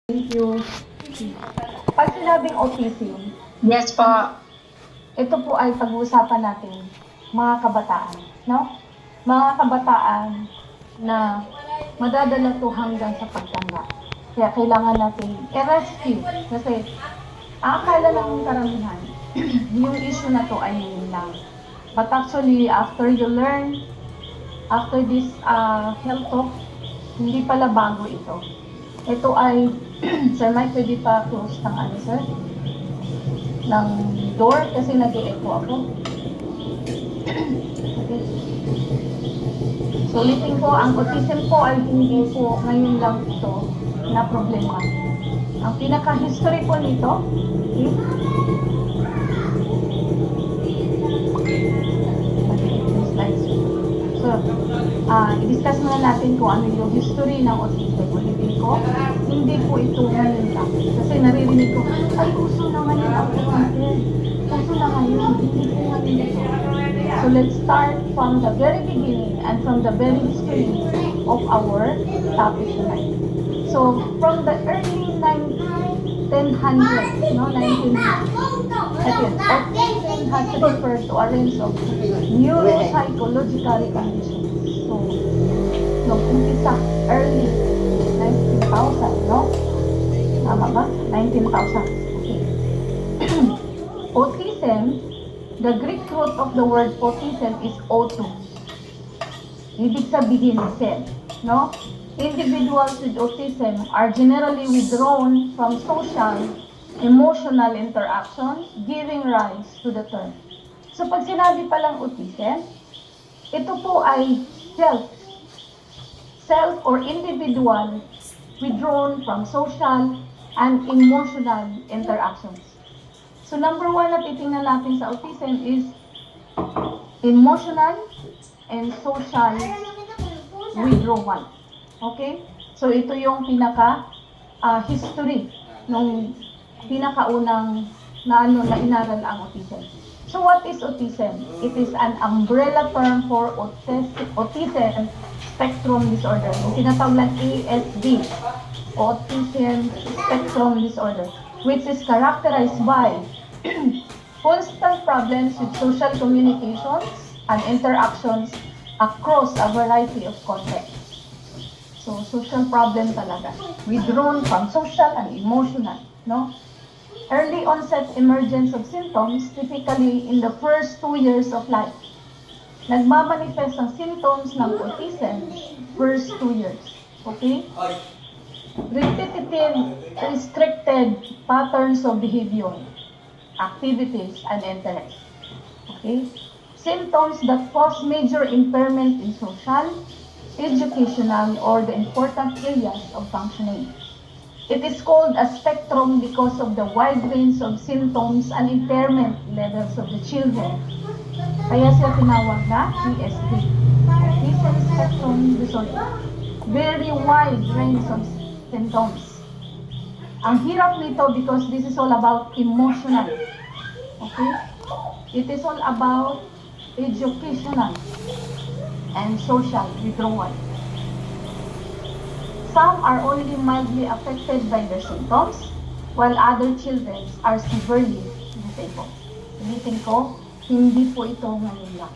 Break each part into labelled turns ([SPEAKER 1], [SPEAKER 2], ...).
[SPEAKER 1] Thank you. Pag sinabing autism,
[SPEAKER 2] Yes po.
[SPEAKER 1] ito po ay pag-uusapan natin mga kabataan, no? Mga kabataan na madadala to hanggang sa pagtanda. Kaya kailangan natin i-rescue kasi akala ng karamihan yung issue na to ay yun lang. But actually, after you learn, after this health talk, hindi pala bago ito. Ito ay, Sir Mike, pwede pa close ng ano, sir? Ng door kasi nag-e-echo ako. Okay. So, ulitin ko, ang autism po ay hindi po ngayon lang ito na problema. Ang pinaka-history po nito, so, i-discuss muna natin kung ano yung history ng autism. Ulitin ko, hindi po ito ngayon lang. Kasi naririnig ko, ay, uso na ngayon ang autism. Uso na ngayon, hindi po ngayon ito. So let's start from the very beginning and from the very history of our topic tonight. So, from the early 1900s, no, 1900s, has referred to a range of neuropsychological conditions. So, nung umpisa, early 19,000, no? Tama ba? 19,000. Okay. Autism, the Greek root of the word autism is auto. Ibig sabihin cell, no? Individuals with autism are generally withdrawn from social, emotional interactions, giving rise to the term. So pag sinabi palang autism, ito po ay self or individual withdrawn from social and emotional interactions. So number one na titingnan natin sa autism is emotional and social withdrawal. Okay? So ito yung pinaka history nung pinakaunang na inaral ang autism. So what is autism? It is an umbrella term for autism spectrum disorder. Yung tinatawag lang ASD, autism spectrum disorder, which is characterized by constant problems with social communications and interactions across a variety of contexts. So, social problem talaga. Withdrawn from social and emotional, no? Early onset emergence of symptoms, typically in the first 2 years of life. Nagmamanifest ang symptoms ng autism first 2 years. Okay? Repetitive, restricted patterns of behavior, activities, and interests. Okay? Symptoms that cause major impairment in social, educational, or the important areas of functioning. It is called a spectrum because of the wide range of symptoms and impairment levels of the children. Kaya siya tinawag na ASD, Autism Spectrum Disorder. Very wide range of symptoms. Ang hirap nito because this is all about emotional. Okay? It is all about educational and social withdrawal. Some are only mildly affected by their symptoms, while other children are severely disabled. Ulitin ko, hindi po ito ngayon lang.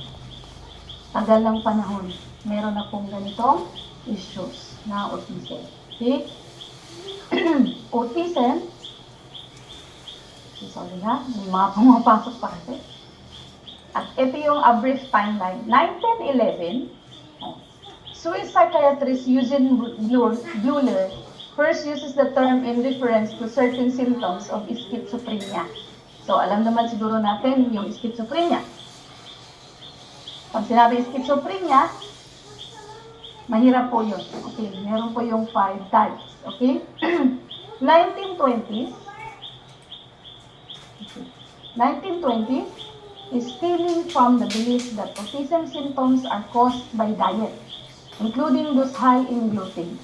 [SPEAKER 1] Tagal ng panahon, meron na pong ganitong issues na autism. Okay? Autism, sorry ha, may mga pumapasok pa kasi. At ito yung a brief timeline. 1911, Swiss psychiatrist Eugene Bleuler first uses the term in reference to certain symptoms of schizophrenia. So, alam naman siguro natin yung schizophrenia. Pag sinabi schizophrenia, mahirap po yun. Okay, meron po yung 5 types. Okay? 1920s, is stemming from the belief that autism symptoms are caused by diet, including those high in gluten.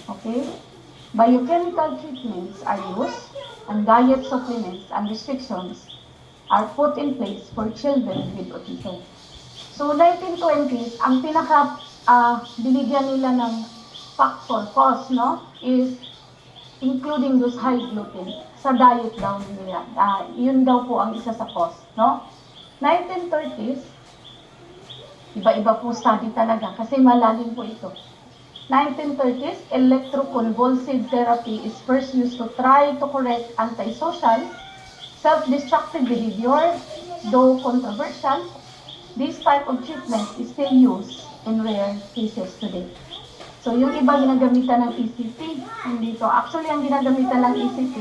[SPEAKER 1] Okay? Biochemical treatments are used, and diet supplements and restrictions are put in place for children with autism. So, 1920s, ang binigyan nila ng factor, cause, no, is including those high gluten, sa diet daw nila. Yun daw po ang isa sa cause, no? 1930s, iba-iba po study talaga kasi malalim po ito. 1930s, electroconvulsive therapy is first used to try to correct antisocial, self-destructive behavior. Though controversial, this type of treatment is still used in rare cases today. So, yung iba ginagamitan ng ECT, hindi to. Actually, ang ginagamitan ng ECT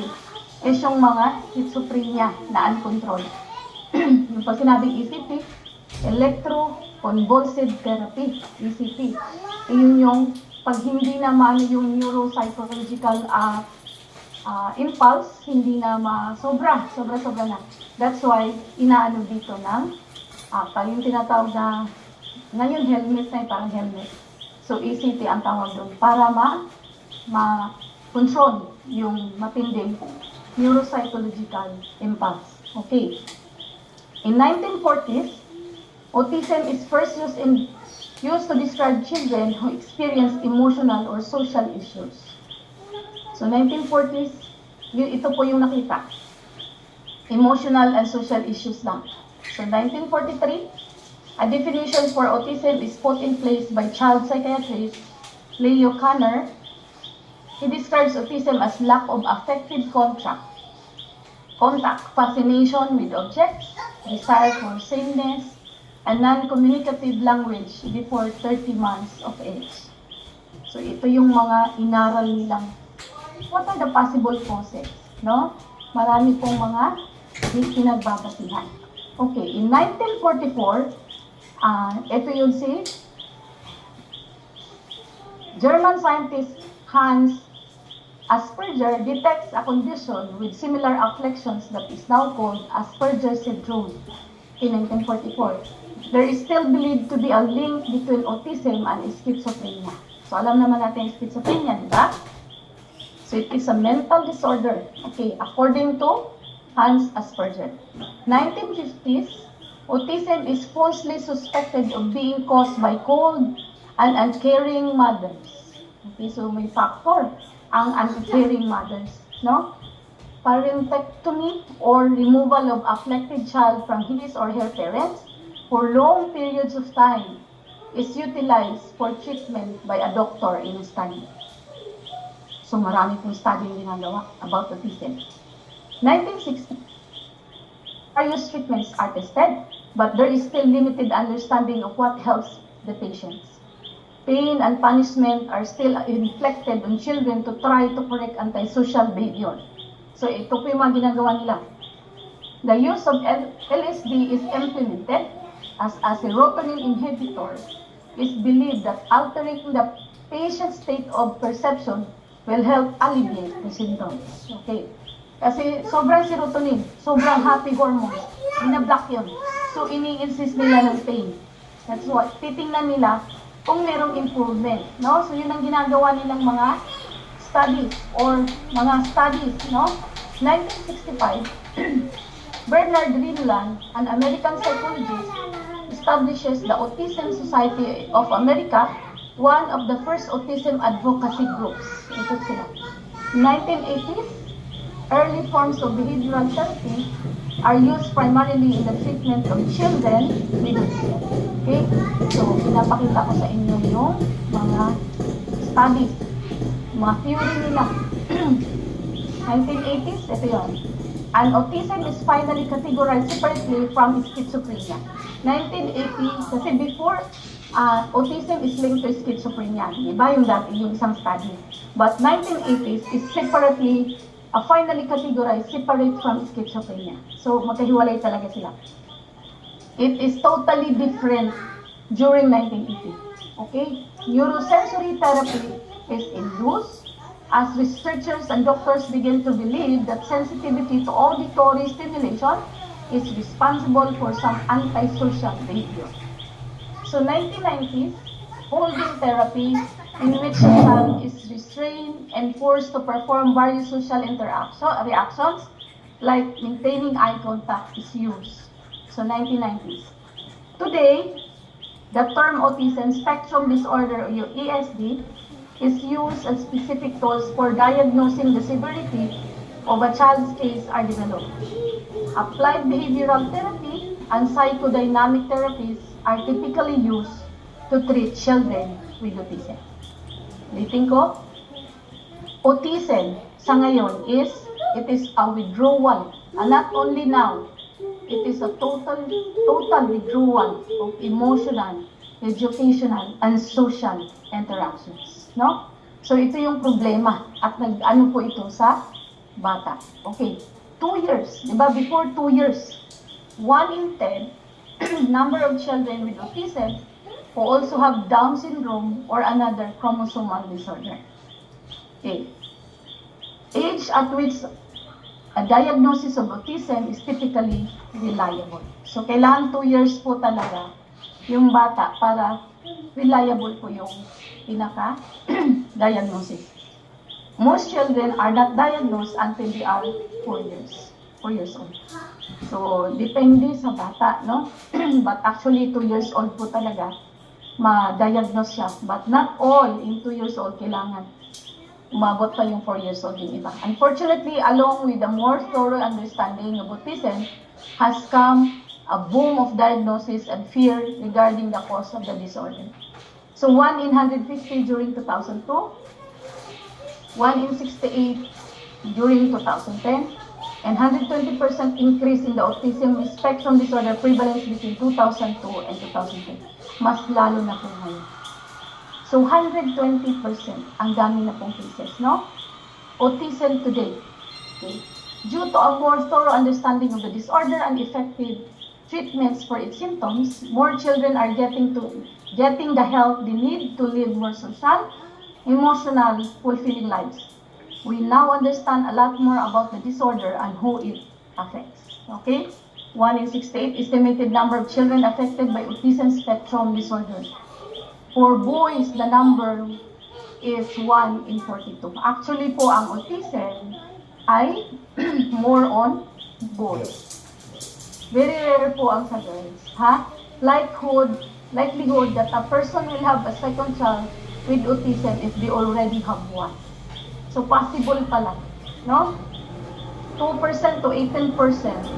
[SPEAKER 1] is yung mga schizophrenia na uncontrolled. Yung pag sinabing ECT, electroconvulsive therapy, ECT. Yun yung pag hindi naman yung neuropsychological impulse, hindi na sobra na. That's why, inaano dito ng, yung tinatawag na, ngayon helmet na parang helmet. So, ECT ang tawag doon para ma-control yung matinding neuropsychological impulse. Okay. In 1940s, autism is first used to describe children who experience emotional or social issues. So, 1940s, ito po yung nakita. Emotional and social issues lang. So, 1943, a definition for autism is put in place by child psychiatrist Leo Kanner. He describes autism as lack of affective contact, fascination with objects, desire for sameness, and non-communicative language before 30 months of age. So, ito yung mga inaral nilang what are the possible causes, no? Marami pong mga pinagbabasihan. Okay, in 1944, ito yung si German scientist Hans Asperger detects a condition with similar afflictions that is now called Asperger syndrome in 1944. There is still believed to be a link between autism and schizophrenia. So, alam naman natin yung schizophrenia, di ba? So, it is a mental disorder, okay, according to Hans Asperger. 1950s, autism is falsely suspected of being caused by cold and uncaring mothers. Okay, so may factor ang uncaring mothers, no? Parentectomy or removal of afflicted child from his or her parents for long periods of time is utilized for treatment by a doctor in a study. So marami pong study yung ginagawa about autism. 1960, various treatments are tested, but there is still limited understanding of what helps the patients. Pain and punishment are still inflicted on children to try to correct antisocial behavior. So ito po yung mga ginagawa nila. The use of LSD is implemented as a serotonin inhibitor. Is believed that altering the patient's state of perception will help alleviate the symptoms. Okay. Kasi sobrang serotonin, sobrang happy hormone, binablock yun. So, ini-insist nila ng pain. That's why, titingnan nila kung merong improvement, no? So, yun ang ginagawa nilang mga studies, no? 1965, Bernard Rinland, an American psychologist, establishes the Autism Society of America, one of the first autism advocacy groups. Ito sila. 1980s, early forms of behavioral therapy are used primarily in the treatment of children with autism. Okay? So, pinapakita ko sa inyo yung mga studies, mga theory nila. 1980s, ito yun. And autism is finally categorized separately from schizophrenia. 1980, kasi before, autism is linked to schizophrenia. Diba yung dati, yung isang study. But 1980s is separately, finally categorized separate from schizophrenia. So, magkahiwalay talaga sila. It is totally different during 1980. Okay? Neurosensory therapy is in use as researchers and doctors begin to believe that sensitivity to auditory stimulation is responsible for some antisocial behavior. So 1990s, holding therapy in which a child is restrained and forced to perform various social reactions like maintaining eye contact is used. So 1990s. Today, the term autism spectrum disorder or ESD is used as specific tools for diagnosing the severity of a child's case are developed. Applied behavioral therapy and psychodynamic therapies are typically used to treat children with autism. Ulitin ko, autism sa ngayon is, it is a withdrawal, and not only now, it is a total withdrawal of emotional, educational, and social interactions. No? So ito yung problema at nag-ano po ito sa bata. Okay, 2 years, di ba? Before 2 years, 1 in 10 number of children with autism who also have Down syndrome or another chromosomal disorder. Okay. Age at which a diagnosis of autism is typically reliable. So, kailangan 2 years po talaga yung bata para reliable po yung pinaka-diagnosis. Most children are not diagnosed until they are 4 years old. So, depende sa bata, no? But actually, 2 years old po talaga ma-diagnose siya. But not all in 2 years old kailangan umabot pa yung 4 years old yung iba. Unfortunately, along with the more thorough understanding of autism, has come a boom of diagnosis and fear regarding the cause of the disorder. So 1 in 150 during 2002, 1 in 68 during 2010, and 120% increase in the autism spectrum disorder prevalence between 2002 and 2010. Mas lalo na po ngayon. So 120%, ang dami na pong cases, no? Autism today. Okay. Due to a more thorough understanding of the disorder and effective treatments for its symptoms, more children are getting the help they need to live more social, emotional, fulfilling lives. We now understand a lot more about the disorder and who it affects. Okay? 1 in 68 estimated number of children affected by autism spectrum disorder. For boys, the number is 1 in 42. Actually po, ang autism ay more on boys. Very rare po ang sa girls. Ha? Likelihood that a person will have a second child with autism if they already have one. So, possible pala. No? 2% to 18%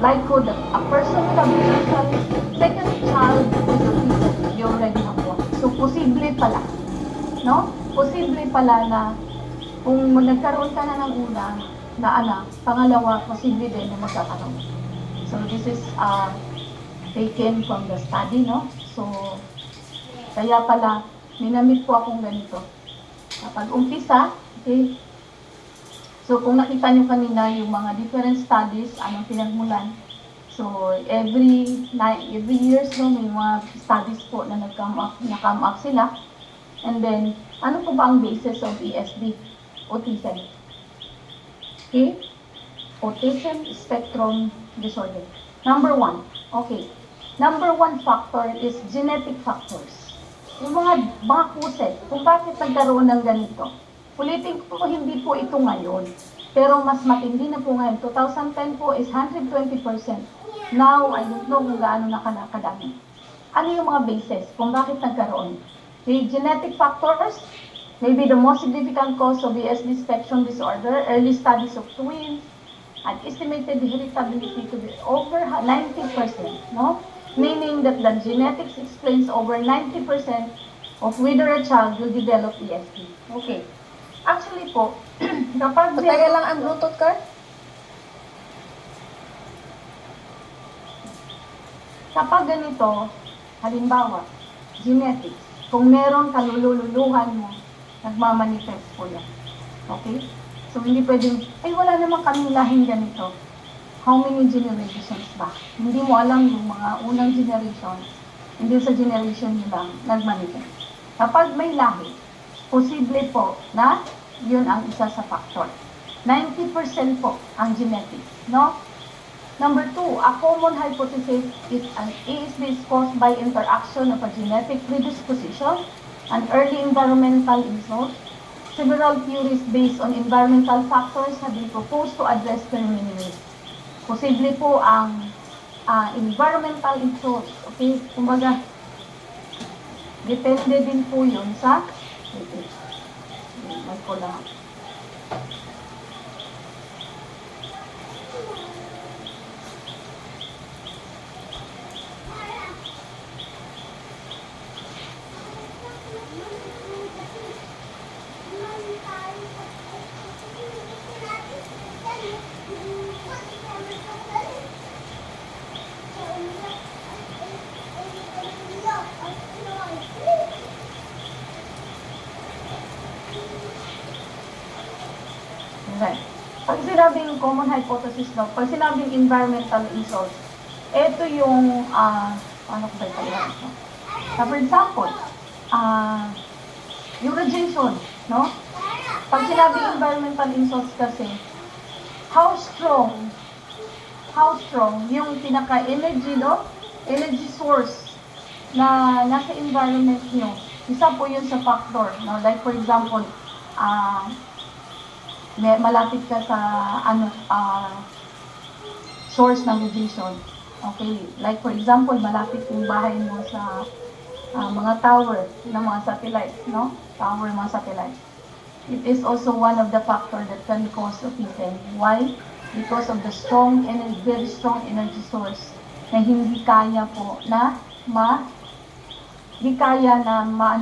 [SPEAKER 1] likelihood that a person will have a second child with autism if they already have one. So, posible pala. No? Posible pala na kung nagkaroon ka na ng una na anak, pangalawa, posible din na magkakaroon. So, this is taken from the study, no? So, kaya pala, minamit po akong ganito. Kapag umpisa, okay, so kung nakita nyo kanina yung mga different studies, anong pinagmulan, so every years, no, may mga studies po na nag-come up sila. And then, ano po ba ang basis of ESD? Autism. Okay? Autism spectrum disorder. Number 1. Okay. Number 1 factor is genetic factors. Yung mga causes, kung bakit nagkaroon ng ganito. Ulitin ko, hindi po ito ngayon. Pero mas matindi na po ngayon. 2010 po is 120%. Now, I don't know kung gaano na kadami. Ano yung mga basis kung bakit nagkaroon? The genetic factors, maybe the most significant cause of ESD spectrum disorder, early studies of twins, and estimated heritability to be over 90%, no? Meaning that the genetics explains over 90% of whether a child will develop ESD. Okay. Actually po, kapag...
[SPEAKER 2] Patay lang ang Bluetooth card?
[SPEAKER 1] Kapag ganito, halimbawa, genetics, kung meron kalululuhan mo, nagmamanifest po yan. Okay? So, hindi pwedeng, ay wala naman kaming lahing ganito. How many generations ba? Hindi mo alam yung mga unang generations, hindi sa generation nyo lang nagmanifest. Kapag may lahi, posible po na yun ang isa sa factor. 90% po ang genetics, no? Number 2, a common hypothesis is an ESD is caused by interaction of a genetic predisposition and early environmental insult. Several theories based on environmental factors have been proposed to address the remaining ways. Posible po ang environmental insult. Okay? Kumbaga, depende din po yun sa May call lang. Okay. Pag sinabing common hypothesis daw, pag sinabing environmental insults, ito yung, ano ko ba ipalihan ito? For example, yung radiation, no? Pag sinabing environmental insults kasi, how strong yung pinaka-energy, no? Energy source na nasa environment nyo. Isa po yun sa factor, no? Like for example, malapit ka sa source ng radiation. Okay, like for example, malapit yung bahay mo sa mga tower ng mga satellites, no? Tower mga satellites. It is also one of the factors that can cause autism. Why? Because of the strong and very strong energy source na hindi kaya po na maano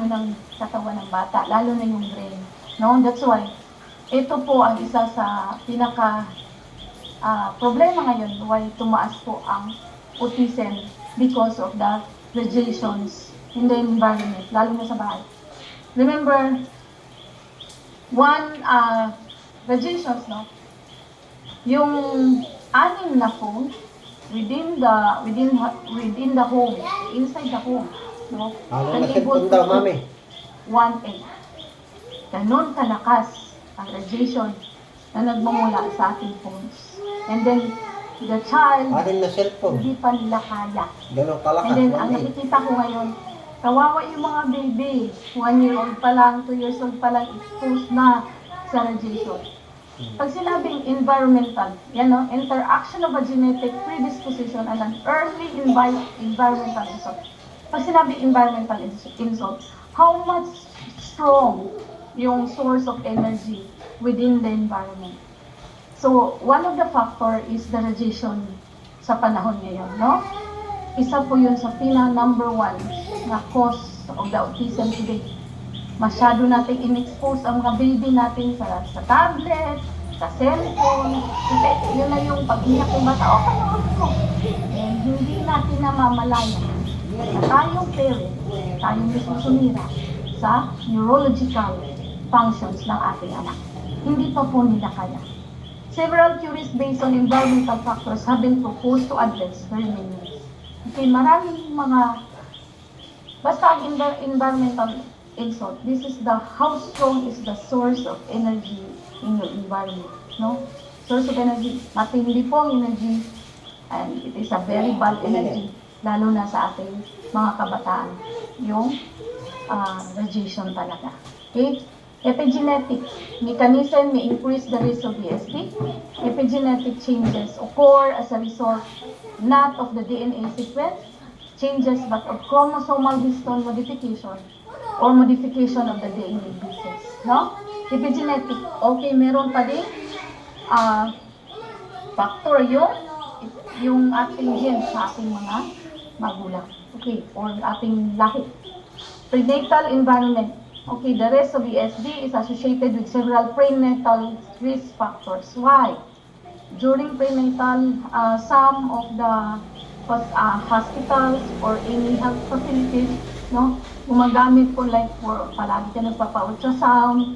[SPEAKER 1] ng katawan ng bata, lalo na yung brain. No? That's why ito po ang isa sa pinaka problema ngayon why tumaas po ang autism because of the radiations in the environment, lalo na sa bahay. Remember, one radiations, no? Yung 6 na phone within the home, inside the home, no?
[SPEAKER 2] Ano na cellphone daw, mami?
[SPEAKER 1] 1.8. Ganon kalakas ang radiation na nagmumula sa ating phones. And then, the child,
[SPEAKER 2] Alin na cellphone?
[SPEAKER 1] hindi pa nila kaya.
[SPEAKER 2] Ganun kalakas,
[SPEAKER 1] And then, ang
[SPEAKER 2] mami.
[SPEAKER 1] nakikita ko ngayon, kawawa yung mga baby. 1-year-old pa lang, 2 years old pa lang, exposed na sa radiation. Pag sinabing environmental, yan no, interaction of a genetic predisposition and an early environmental insult. Pag sinabing environmental insult, how much strong yung source of energy within the environment. So, one of the factor is the radiation sa panahon ngayon, no? Isa po yun sa number 1 na cause of the autism today. Masyado natin in-expose ang mga baby natin sa tablet, sa cellphone. Kasi yun na yung pag-iyak ng bata, okay, ako. And hindi natin namamalayan na tayong parent, tayong mismo sumira sa neurological functions ng ating anak. Hindi pa po nila kaya. Several theories based on environmental factors have been proposed to address very many ways. Okay, maraming mga basta ang environmental insult. This is how strong is the source of energy in your environment, no? Source of energy, matindi po ang energy, and it is a very bad energy, lalo na sa ating mga kabataan, yung radiation talaga. Okay? Epigenetic mechanism may increase the risk of BSD. Epigenetic changes occur as a result not of the DNA sequence changes but of chromosomal histone modification or modification of the DNA bases. No? Epigenetic, okay, meron pa din factor yung ating genes sa ating mga magulang. Okay, or ating lahi. Prenatal environment. Okay, the risk of ESD is associated with several prenatal risk factors. Why? During prenatal, some of the hospitals or any health facilities, no, gumagamit po like for palagi ka nagpapa-ultrasound,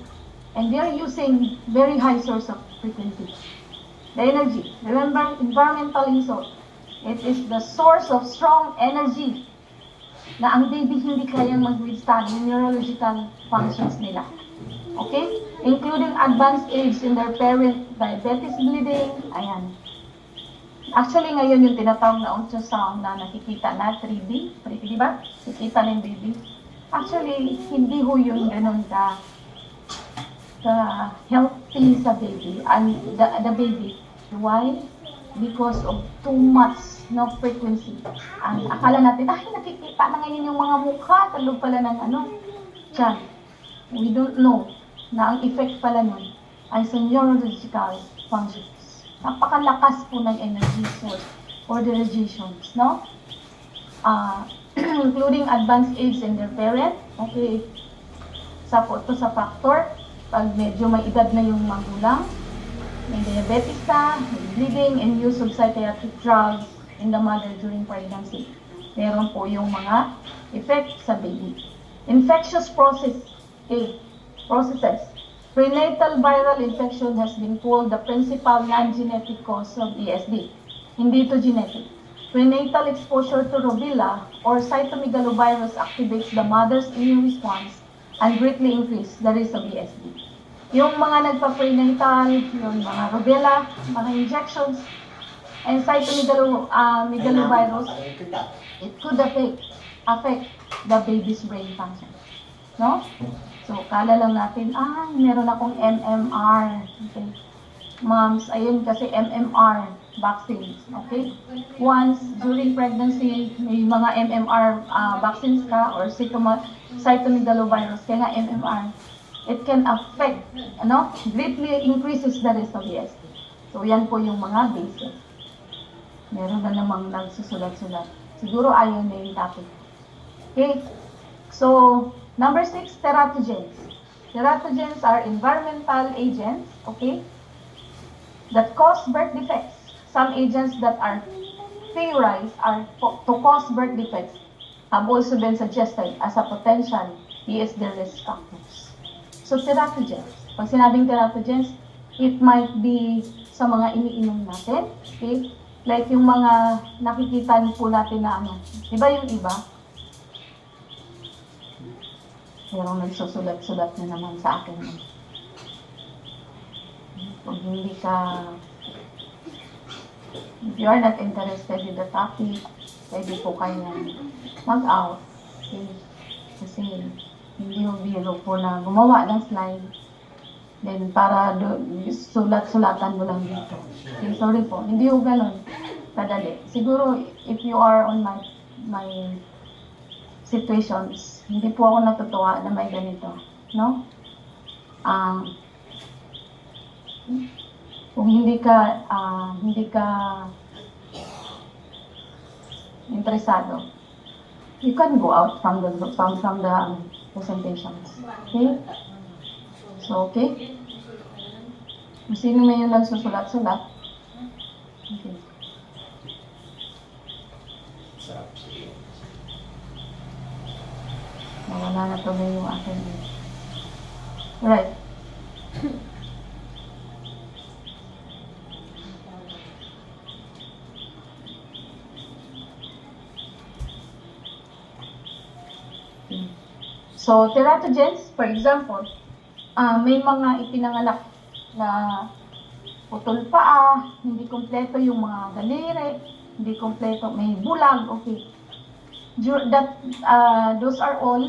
[SPEAKER 1] and they are using very high source of frequency. The energy. Remember, environmental insult. It is the source of strong energy na ang baby hindi kayang mag-withstand yung neurological functions nila. Okay? Including advanced age in their parent, diabetes bleeding, ayan. Actually, ngayon yung tinatawag na ultrasound na nakikita na 3D, di ba? Nakikita na yung baby. Actually, hindi ho yun ganun ka healthy sa baby, and the baby. Why? Because of too much frequency. Ang akala natin, nakikita na ngayon yung mga mukha, talog pala ng tiyan. We don't know. na ang effect pala nun ay sa neurological functions. Napakalakas po ng energy source for the radiations, no? Including advanced age in their parent. Okay, sa po ito sa factor, pag medyo may edad na yung magulang, may diabetes na, may bleeding, and use of psychiatric drugs in the mother during pregnancy. Meron po yung mga effect sa baby. Infectious processes. Prenatal viral infection has been called the principal non-genetic cause of ESD. Hindi ito genetic. Prenatal exposure to rubella or cytomegalovirus activates the mother's immune response and greatly increase the risk of ESD. Yung mga nagpa-prenatal, yung mga rubella, mga injections, and cytomegalovirus, it could affect the baby's brain function. No? So, kala lang natin, meron akong MMR. Okay. Moms, ayun kasi MMR vaccines. Okay? Once, during pregnancy, may mga MMR vaccines ka or cytomegalovirus, kaya nga MMR, it can affect, greatly increases the risk of ESD. So, yan po yung mga bases. Meron na namang nagsusulat-sulat. Siguro ayaw na yung topic. Okay? So, number 6, teratogens. Teratogens are environmental agents, okay, that cause birth defects. Some agents that are theorized are to cause birth defects have also been suggested as a potential ESD risk factors. So, teratogens. Pag sinabing teratogens, it might be sa mga iniinom natin, okay? Like yung mga nakikita po natin na diba yung iba? Merong nagsusulat-sulat na naman sa akin. Kung hindi ka, if you are not interested in the topic, pwede po kayo mag-out. Okay? Kasi hindi yung biro po na gumawa ng slide. Then para sulat-sulatan mo lang dito. Okay, sorry po, hindi yung ganun kadali. Siguro if you are on my situations, hindi po ako natutuwa na may ganito, no? Kung hindi ka interesado, you can go out from the presentations. Okay? So, okay? Kung sino may yung nagsusulat-sulat. Okay. Nawala na tuloy yung akin. Right. So, teratogens, for example, may mga ipinanganak na putol paa, hindi kompleto yung mga daliri, hindi kompleto, may bulag, okay. Those are all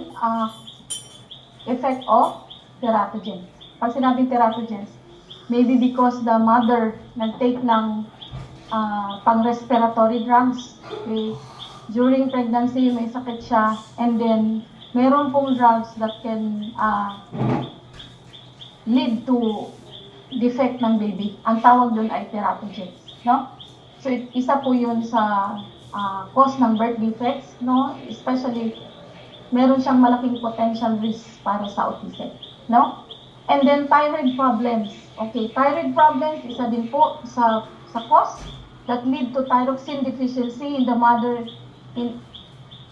[SPEAKER 1] effect of teratogens. Pag sinabing teratogens, maybe because the mother nag-take ng pang-respiratory drugs, okay. During pregnancy, may sakit siya, and then meron pong drugs that can lead to defect ng baby. Ang tawag doon ay teratogens, no? So, isa po yun sa cause ng birth defects, no? Especially, meron siyang malaking potential risk para sa autism, no? And then, thyroid problems. Okay, thyroid problems, isa din po sa cause that lead to thyroxine deficiency in the mother in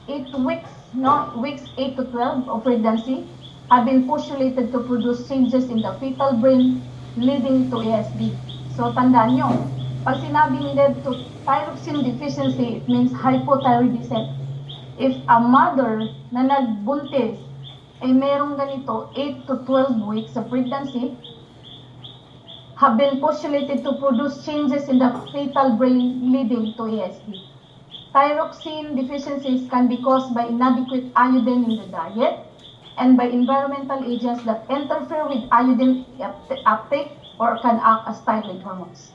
[SPEAKER 1] 8 weeks, no? Weeks 8 to 12 of pregnancy have been postulated to produce changes in the fetal brain leading to ESD. So, tandaan nyo, pag sinabing led to thyroxine deficiency, it means hypothyroidism. If a mother na nagbuntis ay merong ganito 8 to 12 weeks of pregnancy, have been postulated to produce changes in the fetal brain leading to ESD. Thyroxine deficiencies can be caused by inadequate iodine in the diet and by environmental agents that interfere with iodine uptake or can act as thyroid hormones.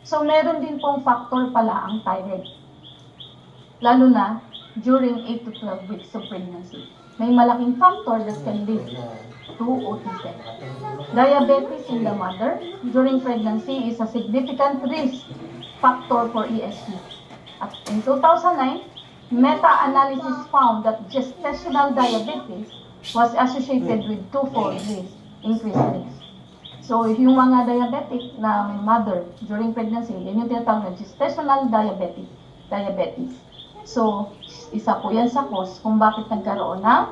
[SPEAKER 1] So, meron din pong factor pala ang thyroid. Lalo na during 8 to 12 weeks of pregnancy. May malaking factor that can lead to autism. Diabetes in the mother during pregnancy is a significant risk factor for ESD. At in 2009, meta-analysis found that gestational diabetes was associated with twofold risk, increased risk. So, yung mga diabetic na mother during pregnancy, yan yung tinatawag na gestational diabetes. So, isa po yan sa cause kung bakit nagkaroon ng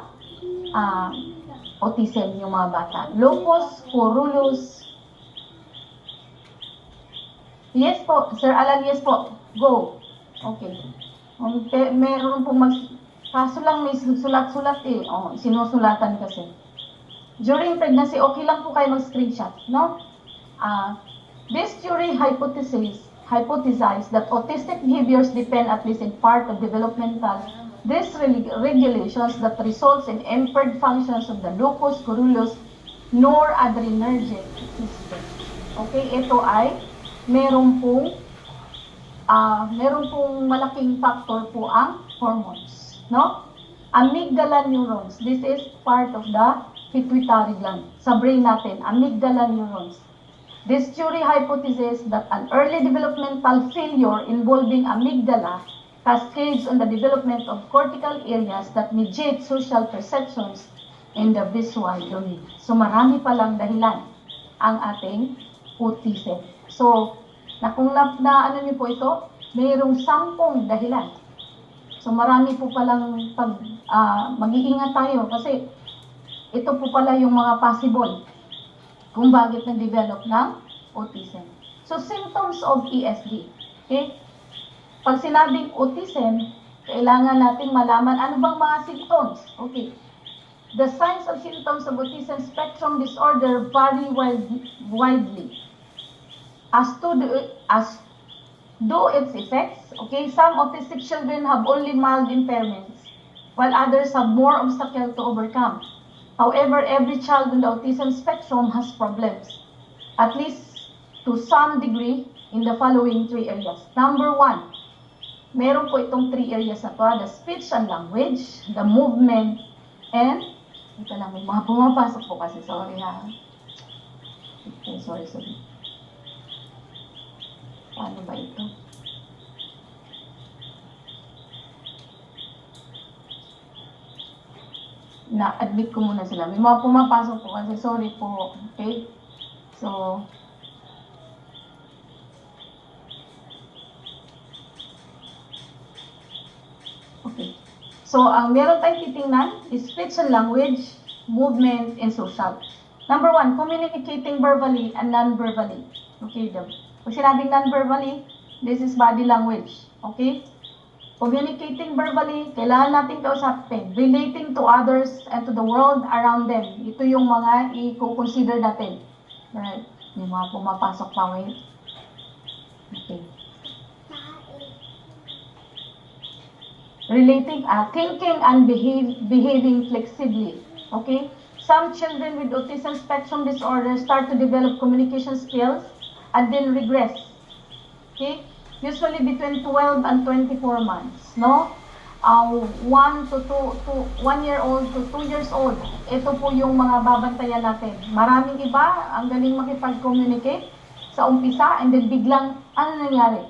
[SPEAKER 1] autism yung mga bata. Lupus coeruleus. Yes po, Sir Alan, yes po. Go. Okay. Meron po kaso lang may sulat-sulat eh. Oh, sinusulatan kasi. During pregnancy, okay lang po kayo mag-screenshot, no? This theory hypothesized that autistic behaviors depend at least in part of developmental dysregulations that results in impaired functions of the locus coeruleus nor adrenergic system. Okay, ito ay meron pong malaking factor po ang hormones, no? Amygdala neurons, this is part of the pituitary gland. Sa brain natin, amygdala neurons. This theory hypothesizes that an early developmental failure involving amygdala cascades on the development of cortical areas that mediate social perceptions in the visual domain. So marami palang dahilan ang ating autism. So, kung ano niyo po ito, mayroong 10 dahilan. So marami po palang mag-iingat tayo kasi ito po pala yung mga possible kung bakit na-develop ng autism. So, symptoms of ESD. Okay? Pag sinabing autism, kailangan natin malaman ano bang mga symptoms. Okay. The signs and symptoms of autism spectrum disorder vary widely. As do its effects. Okay? Some autistic children have only mild impairments, while others have more obstacles to overcome. However, every child in the autism spectrum has problems, at least to some degree, in the following 3 areas. Number 1, meron po itong 3 areas na to, the speech and language, the movement, and, ito lang, may mga pumapasok po kasi, sorry ha. Okay, sorry. Paano ba ito? Na-admit ko muna sila. May mga pumapasok po kasi sorry po. Okay? So, okay. So, ang meron tayong titingnan is speech and language, movement, and social. Number 1, communicating verbally and non-verbally. Okay? Pag sinabing non-verbally, this is body language. Okay? Communicating verbally, kailangan natin kausapin. Relating to others and to the world around them. Ito yung mga i-consider natin. Right? May mga pumapasok pa, wait. Okay. Relating, thinking and behaving flexibly. Okay? Some children with autism spectrum disorder start to develop communication skills and then regress. Okay? Usually between 12 and 24 months, no? 1 year old to 2 years old. Ito po yung mga babantayan natin. Maraming iba, ang galing makipag-communicate sa umpisa and then biglang, ano nangyari?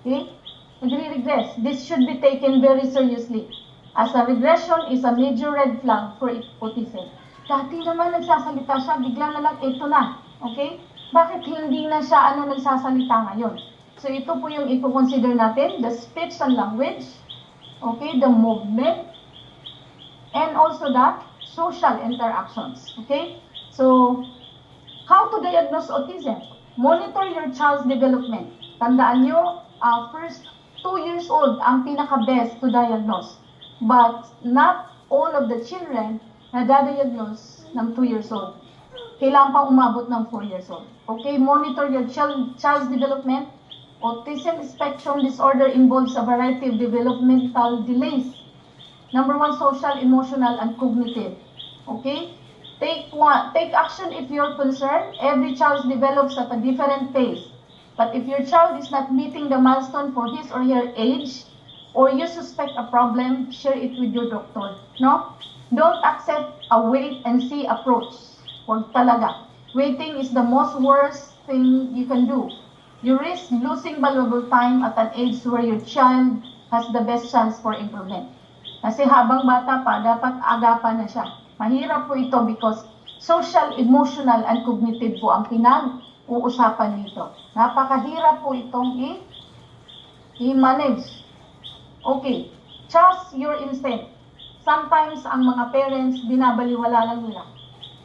[SPEAKER 1] Okay? Nagre-regress. This should be taken very seriously, as a regression is a major red flag for autism. Dati naman nagsasalita siya, bigla na lang ito na. Okay? Bakit hindi na siya nagsasalita ngayon? So, ito po yung i-consider natin, the speech and language, okay, the movement, and also the social interactions, okay? So, how to diagnose autism? Monitor your child's development. Tandaan nyo, first 2 years old ang pinaka-best to diagnose. But not all of the children na diagnose ng 2 years old. Kailangan pang umabot ng 4 years old. Okay, monitor your child's development. Autism spectrum disorder involves a variety of developmental delays. Number 1, social, emotional, and cognitive. Okay? Take action if you're concerned. Every child develops at a different pace. But if your child is not meeting the milestone for his or her age, or you suspect a problem, share it with your doctor. No? Don't accept a wait and see approach. Huwag talaga. Waiting is the most worst thing you can do. You risk losing valuable time at an age where your child has the best chance for improvement. Kasi habang bata pa, dapat agapan na siya. Mahirap po ito because social, emotional, and cognitive po ang pinag-uusapan dito. Napakahirap po itong i-manage. Okay, trust your instinct. Sometimes ang mga parents, binabaliwala lang nila.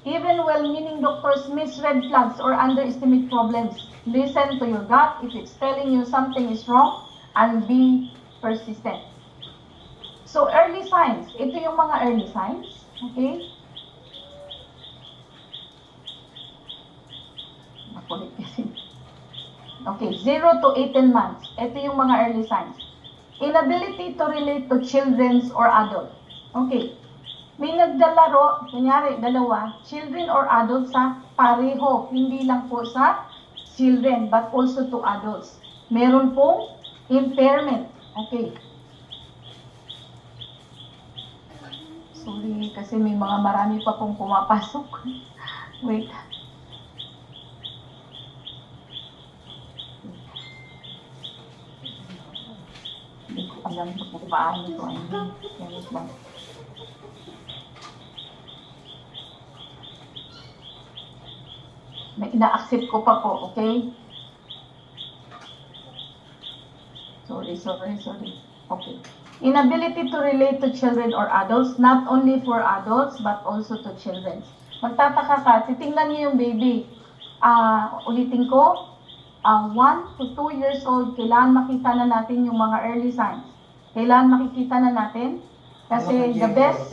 [SPEAKER 1] Even well-meaning doctors miss red flags or underestimate problems. Listen to your gut if it's telling you something is wrong and be persistent. So, early signs. Ito yung mga early signs. Okay? Nakulit kasi. Okay, 0 to 18 months. Ito yung mga early signs. Inability to relate to children or adults. Okay. May naglalaro, kunyari, dalawa, children or adults sa pareho. Hindi lang po sa children, but also to adults. Meron pong impairment. Okay. Sorry, kasi may mga marami pa pong pumapasok. Wait. Hindi ko alam kung paano ito. Wait lang. Na ina-accept ko pa po, okay? Sorry. Okay. Inability to relate to children or adults, not only for adults, but also to children. Magtataka ka, titingnan niyo yung baby. Ulitin ko, 1 to 2 years old, kailangan makita na natin yung mga early signs. Kailangan makikita na natin. Kasi the best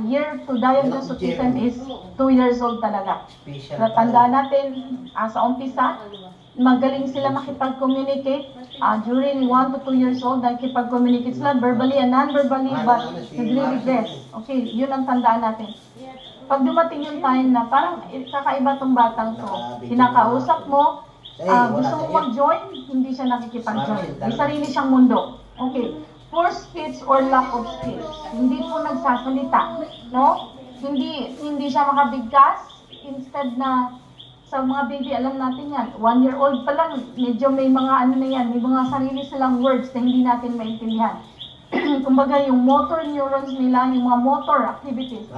[SPEAKER 1] year to diagnose autism is 2 years old talaga. So, tandaan natin, sa umpisa, magaling sila makipag-communicate. During 1 to 2 years old, nakikipag-communicate sila verbally and non-verbally, but nagre-regress. Okay, yun ang tandaan natin. Pag dumating yung time na parang kakaiba tong batang to, kinakausap mo, gusto mo mag-join, hindi siya nakikipag-join. May sarili siyang mundo. Okay. Poor speech or lack of speech. Hindi po nagsasalita, no? Hindi siya makabigkas. Instead na sa mga baby, alam natin yan, 1 year old pa lang, medyo may mga ano na yan, may mga sarili silang words na hindi natin maintindihan. Kumbaga yung motor neurons nila, yung mga motor activities,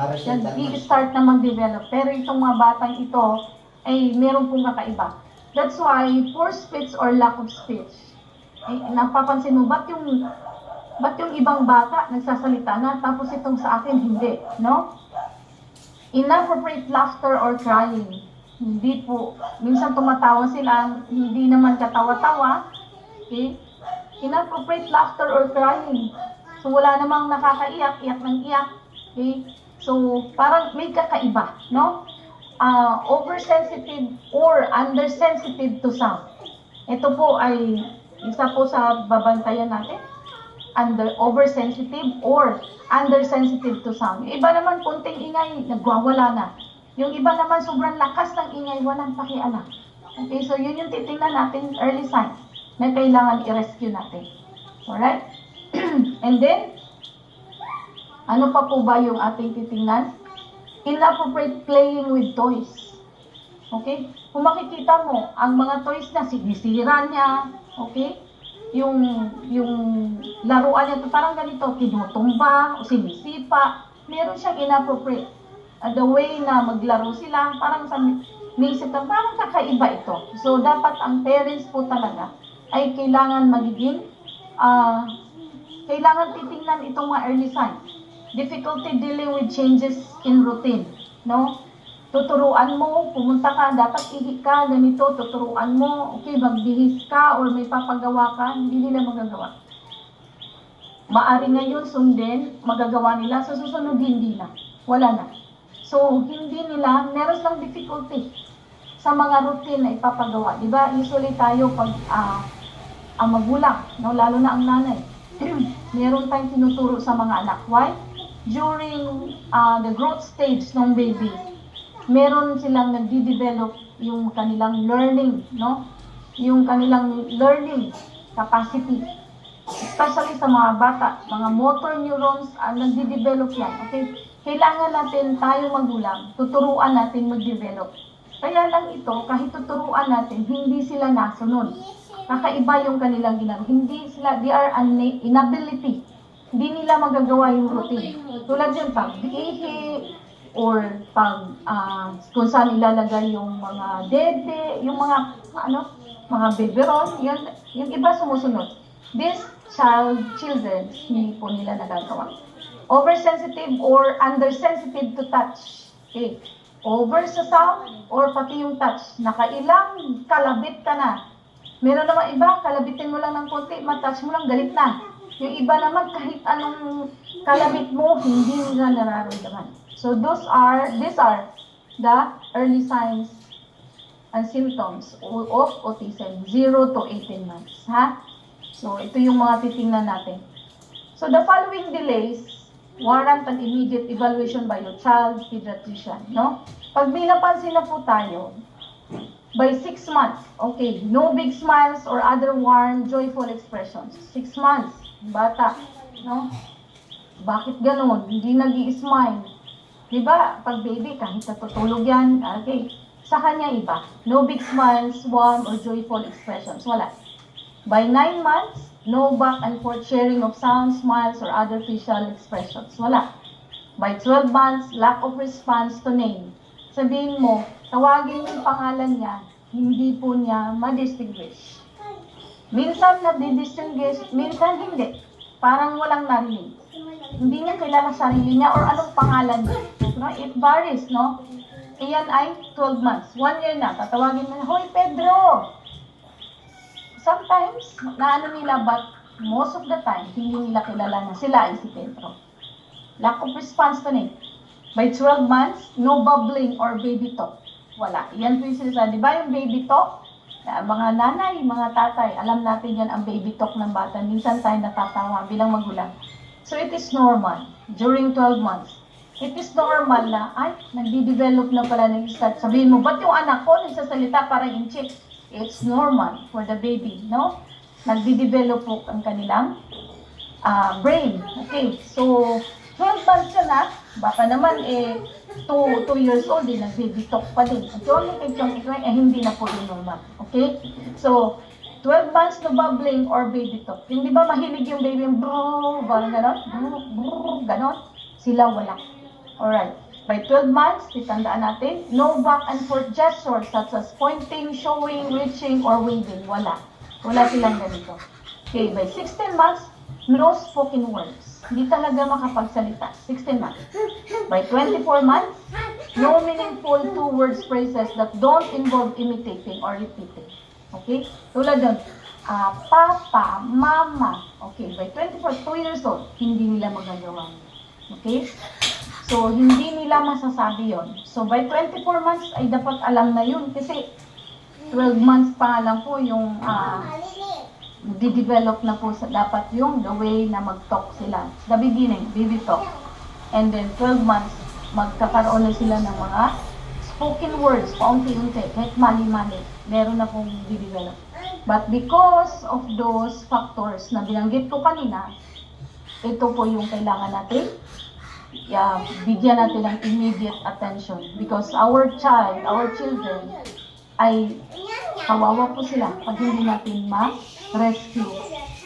[SPEAKER 1] i-start na mag-develop. Pero itong mga batang ito, ay meron pong kakaiba. That's why poor speech or lack of speech. Ay, napapansin mo, ba't yung ibang bata nagsasalita na, tapos itong sa akin hindi, no? Inappropriate laughter or crying. Hindi po. Minsan tumatawa sila, hindi naman katawa-tawa. Okay? Inappropriate laughter or crying. So, wala namang nakakaiyak, iyak ng iyak. Okay? So, parang may kakaiba, no? Oversensitive or undersensitive to sound. Ito po ay isa po sa babantayan natin. Oversensitive or undersensitive to sound. Yung iba naman, konting ingay, nagwawala na. Yung iba naman, sobrang lakas ng ingay, walang pakialam. Okay, so yun yung titingnan natin, early signs, na kailangan i-rescue natin. Alright? And then, ano pa po ba yung ating titingnan? Inappropriate playing with toys. Okay? Kung makikita mo, ang mga toys na sinisira niya, okay? Yung laruan niya, parang ganito, tinutumba o sinisipa, meron siyang inappropriate. The way na maglaro sila, parang sa naisip na, parang kakaiba ito. So, dapat ang parents po talaga ay kailangan magiging, kailangan titingnan itong mga early signs. Difficulty dealing with changes in routine, no? Tuturuan mo, pumunta ka, dapat ihi ka, ganito, tuturuan mo, okay, magbihis ka, or may papagawa ka, hindi nila magagawa. Maari ngayon sundin, magagawa nila, sa susunod hindi na, wala na. So, hindi nila, meron lang difficulty sa mga routine na ipapagawa. Diba, usually tayo pag ang magulang, no, lalo na ang nanay, meron tayong tinuturo sa mga anak. Why? During the growth stage ng baby, meron silang nagdi-develop yung kanilang learning, no? Yung kanilang learning capacity. Especially sa mga bata, mga motor neurons, nagdi-develop yan, okay? kailangan natin tayo magulang, tuturuan natin mag-develop. Kaya lang ito, kahit tuturuan natin, hindi sila nasunod. Kakaiba yung kanilang ginagawa. Hindi sila, they are inability. Hindi nila magagawa yung routine. Tulad yun, pag-ihi, or pag, kung saan ilalagay yung mga dede, yung mga, mga biberon, yun, yung iba sumusunod. These children, hindi po nila nagagawa. Oversensitive or undersensitive to touch. Okay. Over sa sound or pati yung touch. Nakailang kalabit ka na. Meron naman iba, kalabitin mo lang ng konti, matouch mo lang, galit na. Yung iba naman, kahit anong kalabit mo, hindi nila nararamdaman. So these are the early signs and symptoms of autism, 0 to 18 months. Ha? So ito yung mga titingnan natin. So the following delays warrant an immediate evaluation by your child pediatrician, no? Pag may napansin na po tayo, by 6 months, okay, no big smiles or other warm, joyful expressions. 6 months, bata, no? Bakit ganun? Hindi nag-i-smile. Diba, pag baby, kahit natutulog yan, okay, sa kanya iba. No big smiles, warm, or joyful expressions. Wala. By 9 months, no back and forth sharing of sounds, smiles, or other facial expressions. Wala. By 12 months, lack of response to name. Sabihin mo, tawagin yung pangalan niya, hindi po niya ma-distinguish. Minsan na-distinguish, minsan hindi. Parang walang narinig. Hindi niya kilala sarili niya or anong pangalan niya. No? It varies, no? Iyan ay 12 months. 1 year na, tatawagin mo na, Hoy, Pedro! Sometimes, naano nila, but most of the time, hindi nila kilala na sila ay si Pedro. Lack of response to name. By 12 months, no bubbling or baby talk. Wala. Yan po yung sinasabi. Di ba yung baby talk? Mga nanay, mga tatay, alam natin yan ang baby talk ng bata. Minsan tayo natatawa bilang magulang. So it is normal. During 12 months, it is normal na, ay, nagdi-develop na pala ng start. Sabihin mo, ba't yung anak ko nagsasalita parang in-check? It's normal for the baby, no? Nagdi-develop po ang kanilang brain. Okay, so 12 months na, baka naman 2 years old, nag-baby talk pa din. At yung hindi na po yung normal. Okay? So, 12 months no bubbling or baby talk. Hindi ba mahilig yung baby yung bro, gano'n? Gano'n? Sila wala. Alright. By 12 months, itandaan natin, no back and forth gestures such as pointing, showing, reaching, or waving. Wala. Wala silang ganito. Okay, by 16 months, no spoken words. Hindi talaga makapagsalita. 16 months. By 24 months, no meaningful two-word phrases that don't involve imitating or repeating. Okay? Tulad doon, papa, mama. Okay, by 24, 2 years old, hindi nila magagawa. Okay? So, hindi nila masasabi yon. So, by 24 months, ay dapat alam na yun. Kasi, 12 months pa lang po yung di-develop na po sa dapat yung the way na mag-talk sila. The beginning, baby talk. And then, 12 months, magkakaroon na sila ng mga spoken words, paunti-unti, kahit mali-mali. Meron na pong di-develop. But because of those factors na binanggit ko kanina, ito po yung kailangan natin bigyan natin ng immediate attention because our children ay kawawa po sila pag hindi natin ma-rescue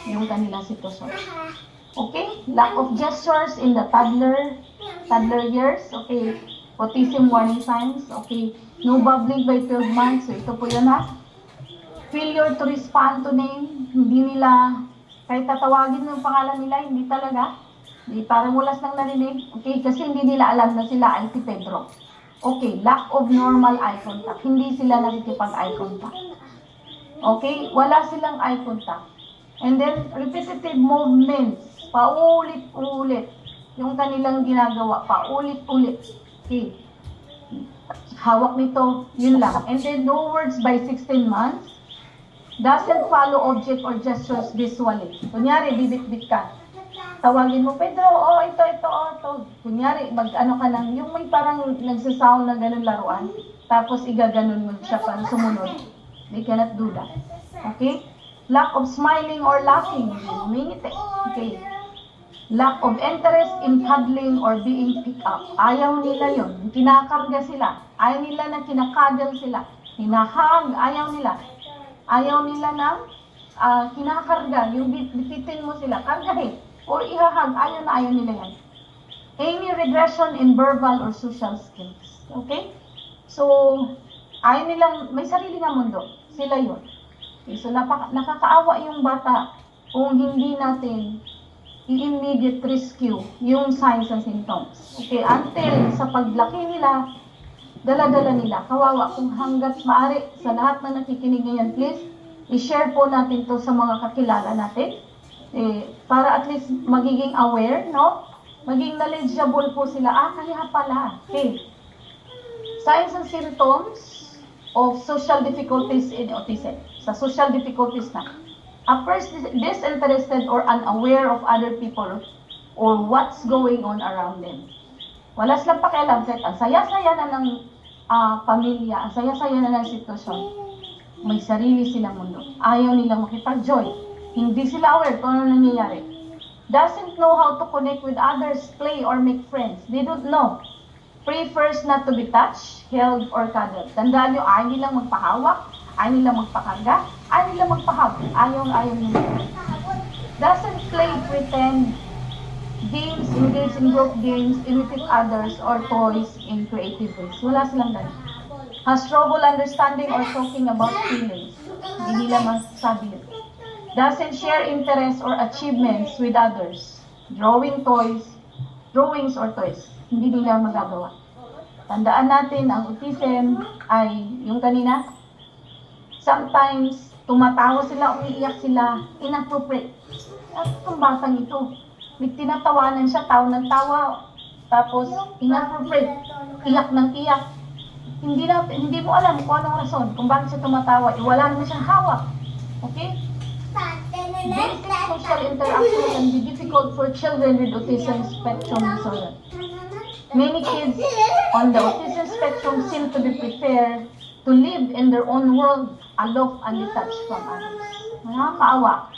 [SPEAKER 1] yung kanilang sitwasyon. Okay? Lack of gestures in the toddler years. Okay? Autism warning signs. Okay? No bubbling by 12 months. So ito po yun ha. Failure to respond to name. Hindi nila, kahit tatawagin mo yung pangalan nila, hindi talaga. Di, parang walas nang narinig. Okay, kasi hindi nila alam na sila ay si Pedro. Okay, lack of normal eye contact. Hindi sila nakikipag-eye contact. Okay, wala silang eye contact. And then, repetitive movements. Paulit-ulit. Yung kanilang ginagawa, paulit-ulit. Okay. Hawak nito, yun lang. And then, no words by 16 months. Doesn't follow object or gestures visually. Kunyari, bibit-bit ka. Tawagin mo, Pedro, ito. Kunyari, mag-ano ka lang, yung may parang nagsasound na ganun laruan, tapos igaganon mo siya para sumunod. They cannot do that. Okay? Lack of smiling or laughing. Umingiti. Okay? Lack of interest in cuddling or being picked up. Ayaw nila yun. Kinakarga sila. Ayaw nila na kinakadal sila. Hinahag. Ayaw nila. Ayaw nila na kinakarga. Yung bititin mo sila. Kargahin. Or ihahag. Ayaw nila yan. Any regression in verbal or social skills. Okay? So, ayaw nilang, may sarili nga mundo. Sila yun. Okay, so, nakakaawa yung bata kung hindi natin i-immediate rescue yung signs and symptoms. Okay, until sa paglaki nila, dala-dala nila. Kawawa kung hanggat maaari sa lahat na nakikinig ngayon, please, i-share po natin to sa mga kakilala natin. Para at least magiging aware, no? Maging knowledgeable po sila. Kaya pala. Okay. Signs and symptoms of social difficulties in autism. Sa social difficulties na. A person disinterested or unaware of other people or what's going on around them. Wala silang pakialam. Ang saya-saya na ng pamilya, ang saya-saya na ng sitwasyon. May sarili silang mundo. Ayaw nilang makipag-joy. Hindi sila aware kung ano nangyayari. Doesn't know how to connect with others, play, or make friends. They don't know. Prefers not to be touched, held, or cuddled. Tandaan nyo, ayaw nilang magpahawak, ayaw nilang magpakarga, ayaw nilang magpahab. Ayaw nila. Doesn't play, pretend, games, engage in group games, imitate others, or toys in creative ways. Wala silang ganun. Has trouble understanding or talking about feelings. Hindi nila masasabi yun. Doesn't share interests or achievements with others. Drawings or toys. Hindi nila magagawa. Tandaan natin, ang autism ay yung kanina, sometimes, tumatawa sila, umiiyak sila, inappropriate. At itong batang ito, may tinatawanan siya, tawa ng tawa, tapos inappropriate, iyak ng iyak. Hindi mo alam kung anong rason, kung bakit siya tumatawa, wala naman siyang hawak. Okay? Basic social interaction can be difficult for children with autism spectrum disorder. Many kids on the autism spectrum seem to be prepared to live in their own world, aloof and detached from others. Nakakaawa.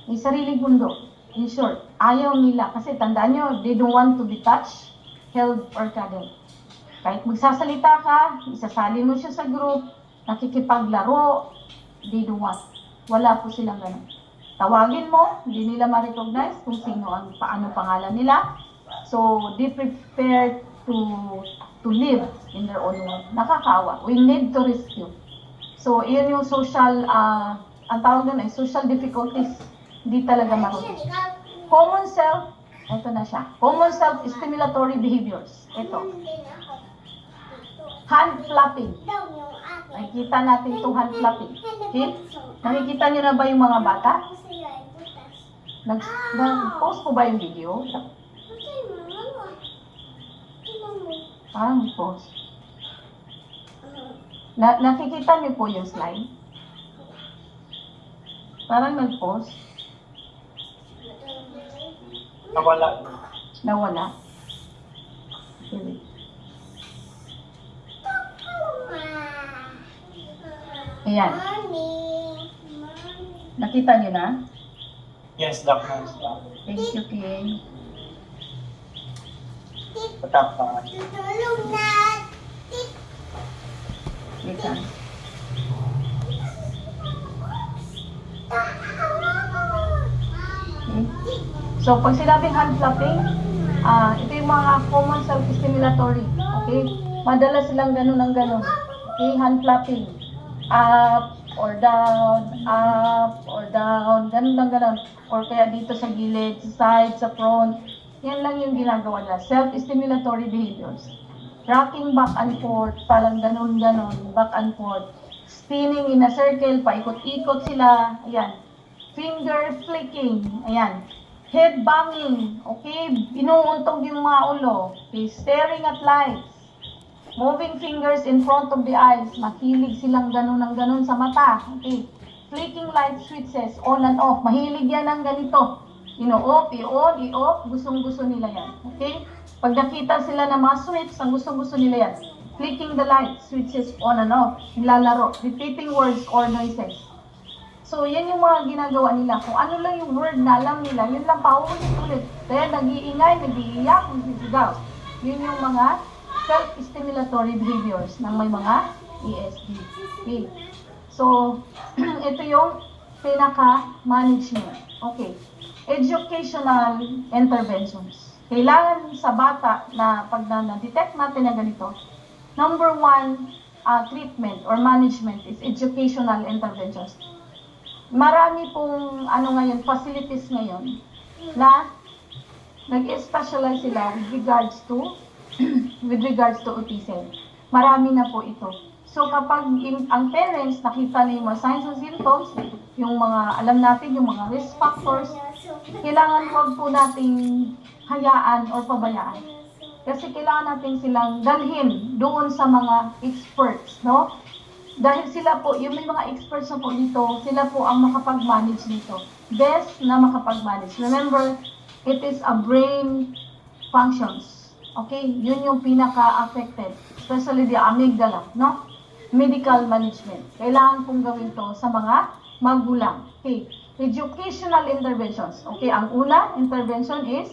[SPEAKER 1] May sariling mundo. In short, ayaw nila. Kasi tandaan nyo, they don't want to be touched, held, or cuddled. Kahit magsasalita ka, isasali mo siya sa group, nakikipaglaro, they don't want. Wala po silang ganun. Tawagin mo, hindi nila ma-recognize kung sino ang paano pangalan nila. So, they prepared to live in their own world. Nakakaawa. We need to rescue. So, yun yung social, ang tawag doon ay social difficulties. Hindi talaga marunong. Common self, ito na siya. Common self-stimulatory behaviors. Ito. Hand flapping. Nakikita natin itong hand flapping. Okay? Nakikita niyo na ba yung mga bata? Nag-post ko ba yung video? Parang post. Nakikita niyo po yung slide? Parang nag-post. Nawala. Okay. Ayan. Nakita niyo na?
[SPEAKER 3] Yes, Doc.
[SPEAKER 1] Thank you, King.
[SPEAKER 3] Patapa.
[SPEAKER 1] Wait lang. Okay. So, pag sinabing hand flapping, ito yung mga common self-stimulatory. Okay? Madalas silang ganun ng ganun. Okay? Hand flapping. Up or down, ganun lang ganun. Or kaya dito sa gilid, sa side, sa front. Yan lang yung ginagawa nila. Self-stimulatory behaviors. Rocking back and forth, parang ganun-ganun, back and forth. Spinning in a circle, paikot-ikot sila. Ayan. Finger flicking. Ayan. Head banging. Okay? Inuuntog yung mga ulo. Okay? Staring at lights. Moving fingers in front of the eyes. Mahilig silang ganun ng ganun sa mata. Okay? Flicking light switches, on and off. Mahilig yan ng ganito. Ino-off, i-on, i-off. Gustong-gusto nila yan. Okay? Pag nakita sila ng mga switch, ang gustong-gusto nila yan. Flicking the light switches on and off. Nilalaro. Repeating words or noises. So, yan yung mga ginagawa nila. Kung ano lang yung word na alam nila, yun lang paulit-ulit. Kaya nag-iingay, nag-iiyak, nag-isigaw. Yun yung mga self-stimulatory behaviors ng may mga ESD. Okay. So, ito yung pinaka-management. Okay. Educational interventions. Kailangan sa bata na pag na-detect natin na ganito, number one treatment or management is educational interventions. Marami pong ngayon, facilities ngayon na nag-specialize sila with regards to autism. Marami na po ito. So kapag ang parents nakita na yung mga signs and symptoms, yung mga alam natin, yung mga risk factors, kailangan wag po nating hayaan or pabayaan. Kasi kailangan natin silang dalhin doon sa mga experts, no? Dahil sila po, yung may mga experts na po dito, sila po ang makapag-manage nito. Best na makapag-manage. Remember, it is a brain functions. Okay? Yun yung pinaka-affected. Especially the amygdala, no? Medical management. Kailangan pong gawin to sa mga magulang. Okay? Educational interventions. Okay? Ang una, intervention is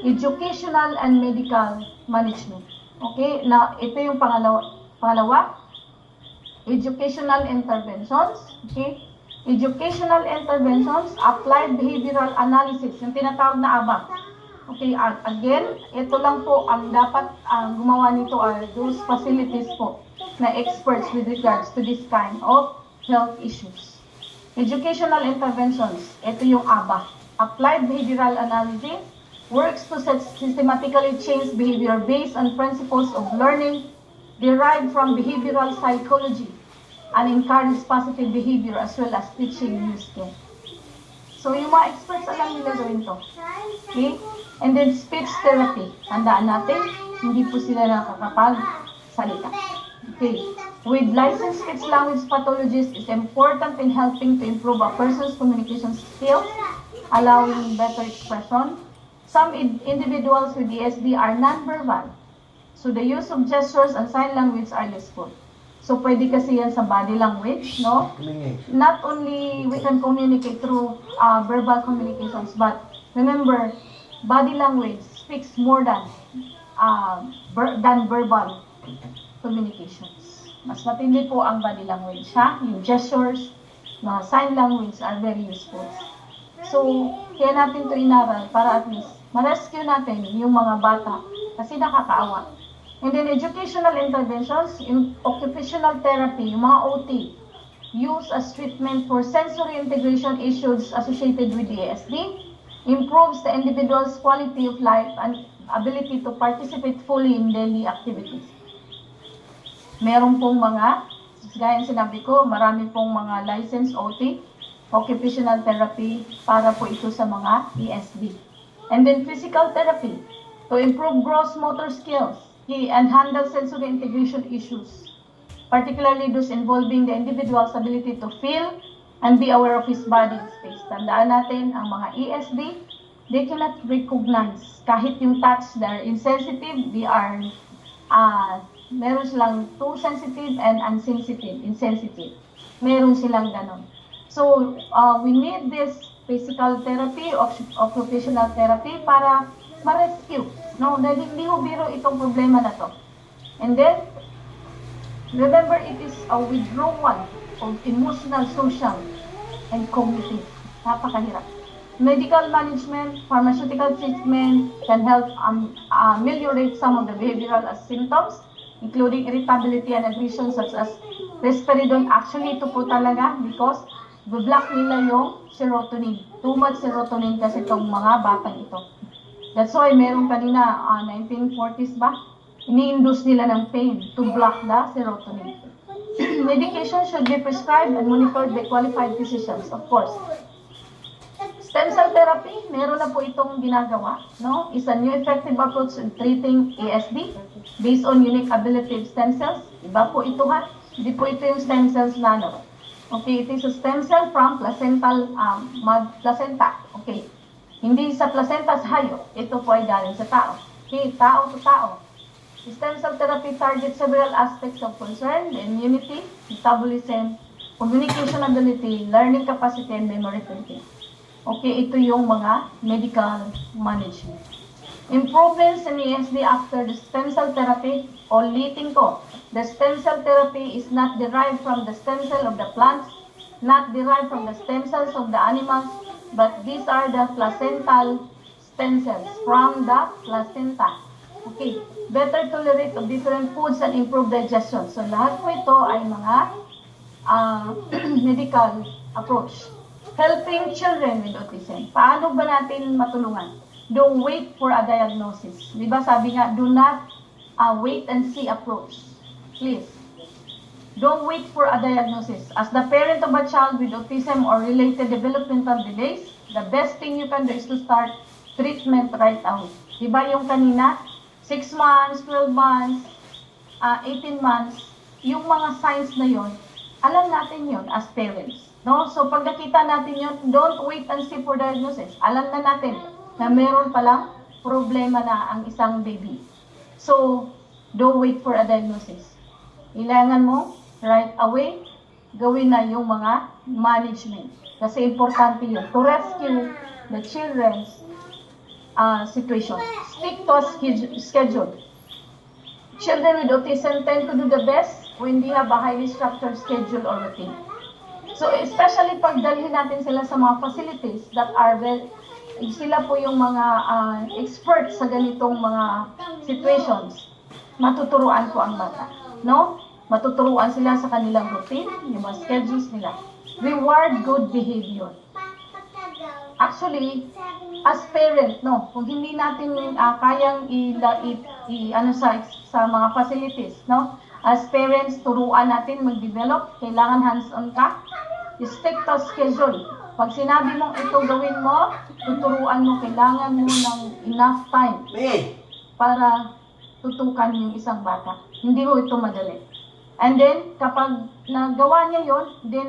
[SPEAKER 1] educational and medical management. Okay? Na ito yung pangalawa, educational interventions. Okay? Educational interventions, applied behavioral analysis, yung tinatawag na ABA. Okay, again, ito lang po ang dapat gumawa nito are those facilities po na experts with regards to this kind of health issues. Educational interventions, ito yung ABA. Applied behavioral analysis works to systematically change behavior based on principles of learning derived from behavioral psychology and encourage positive behavior as well as teaching new skills. So, yung mga experts alam nila gawin to. Okay? And then, speech therapy. Tandaan natin, hindi po sila nakakapagsalita. Okay? With licensed speech language pathologists, it's important in helping to improve a person's communication skills, allowing better expression. Some individuals with ESD are non-verbal. So, the use of gestures and sign language are useful. So, pwede kasi yan sa body language, no? Not only we can communicate through verbal communications, but remember, body language speaks more than verbal communications. Mas matindi po ang body language, ha? Yung gestures, mga sign language are very useful. So, kaya natin to inaral para at least ma-rescue natin yung mga bata kasi nakakaawa. And then educational interventions, in occupational therapy, yung mga OT, used as treatment for sensory integration issues associated with ESD, improves the individual's quality of life and ability to participate fully in daily activities. Meron pong mga, gaya ng sinabi ko, marami pong mga licensed OT, occupational therapy, para po ito sa mga ESD. And then physical therapy, to improve gross motor skills, and handle sensory integration issues, particularly those involving the individual's ability to feel and be aware of his body and space. Tandaan natin, ang mga ESD, they cannot recognize. Kahit yung touch, they're insensitive, they are, meron silang too sensitive and insensitive. Meron silang ganon. So, we need this physical therapy, occupational therapy, para ma-rescue. No, dahil hindi ho biro itong problema na to. And then, remember, it is a withdrawal of emotional, social, and cognitive. Napakahirap. Medical management, pharmaceutical treatment can help ameliorate some of the behavioral symptoms, including irritability and aggression such as risperidone. Actually, ito po talaga because block nila yung serotonin. Too much serotonin kasi itong mga batang ito. That's why meron kanina, 1940s ba? Ini-induce nila ng pain to block the serotonin. Medication should be prescribed and monitored by qualified physicians, of course. Stem cell therapy, meron na po itong ginagawa, no? Is a new effective approach in treating ESD based on unique ability of stem cells. Iba po ito, ha? Hindi po ito yung stem cells na, no? Okay, it is a stem cell from placental, placenta. Okay. Hindi sa placenta sa hayop, ito po ay galing sa tao. Okay, tao to tao. Stem cell therapy targets several aspects of concern, the immunity, metabolism, communication ability, learning capacity, and memory thinking. Okay, ito yung mga medical management. Improvements in ESD after the stem cell therapy, ulitin ko, the stem cell therapy is not derived from the stem cell of the plants, not derived from the stem cells of the animals, but these are the placental stem cells from the placenta. Okay, better tolerate of different foods and improve digestion. So lahat po ito ay mga medical approach. Helping children with autism. Paano ba natin matulungan? Don't wait for a diagnosis. Di ba sabi nga, do not wait and see approach. Please. Don't wait for a diagnosis. As the parent of a child with autism or related developmental delays, the best thing you can do is to start treatment right away. Di ba yung kanina, 6 months, 12 months, 18 months, yung mga signs na yon, alam natin yon as parents. No? So pag nakita natin yon, don't wait and see for diagnosis. Alam na natin na meron palang problema na ang isang baby. So, don't wait for a diagnosis. Kailangan mo, right away, gawin na yung mga management. Kasi importante yun. To rescue the children's situation. Stick to a schedule. Children with autism tend to do the best when they have a highly structured schedule or routine. So, especially pag dalhin natin sila sa mga facilities that are very, sila po yung mga experts sa ganitong mga situations, matuturuan po ang bata. No? Matuturuan sila sa kanilang routine, yung mga schedules nila. Reward good behavior. Actually, as parent, no, kung hindi natin kayang sa mga facilities, no, as parents, turuan natin mag-develop, kailangan hands-on ka, stick to schedule. Pag sinabi mong ito gawin mo, tuturuan mo, kailangan mo ng enough time para tutukan yung isang bata. Hindi mo ito madali. And then, kapag nagawa niya yon, then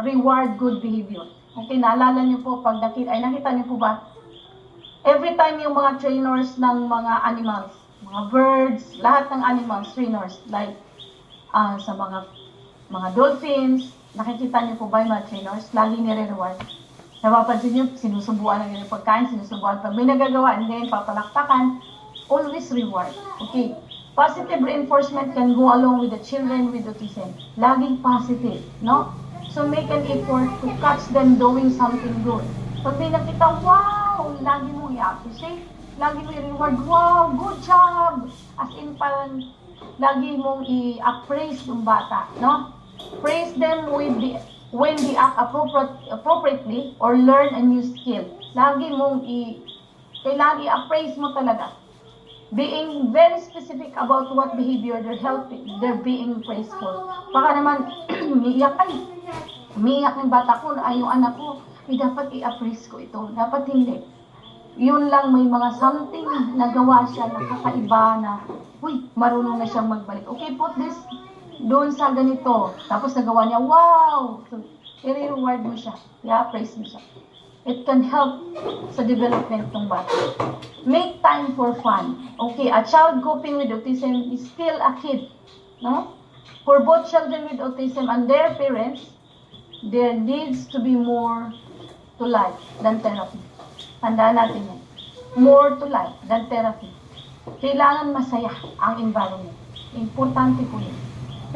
[SPEAKER 1] reward good behavior. Okay, naalala niyo po, pag nakita niyo po ba, every time yung mga trainers ng mga animals, mga birds, lahat ng animals, trainers, like sa mga dolphins, nakikita niyo po ba yung mga trainers? Lagi nire-reward. Napapansin niyo, sinusubuan na yung pagkain, sinusubuan. Pag may nagagawa, and then papalakpakan, always reward. Okay. Positive reinforcement can go along with the children with autism. Laging positive, no? So make an effort to catch them doing something good. Pag may nakita, wow, lagi mo i-appreciate, lagi mo i-reward, wow, good job. As in, parang lagi mong i-appraise yung bata, no? Praise them when they act appropriately or learn a new skill. Lagi mong kailangan i-appraise mo talaga. Being very specific about what behavior they're being praised for. Baka naman, umiiyak ng bata ko, yung anak ko, dapat i-appraise ko ito. Dapat hindi. Yun lang, may mga something nagawa siya na kakaiba na, marunong na siyang magbalik. Okay, put this doon sa ganito. Tapos nagawa niya, wow! So, i-reward mo siya. I-appraise mo siya. It can help sa development ng bata. Make time for fun. Okay, a child coping with autism is still a kid. No? For both children with autism and their parents, there needs to be more to life than therapy. Tandaan natin yan. More to life than therapy. Kailangan masaya ang environment. Importante po yun.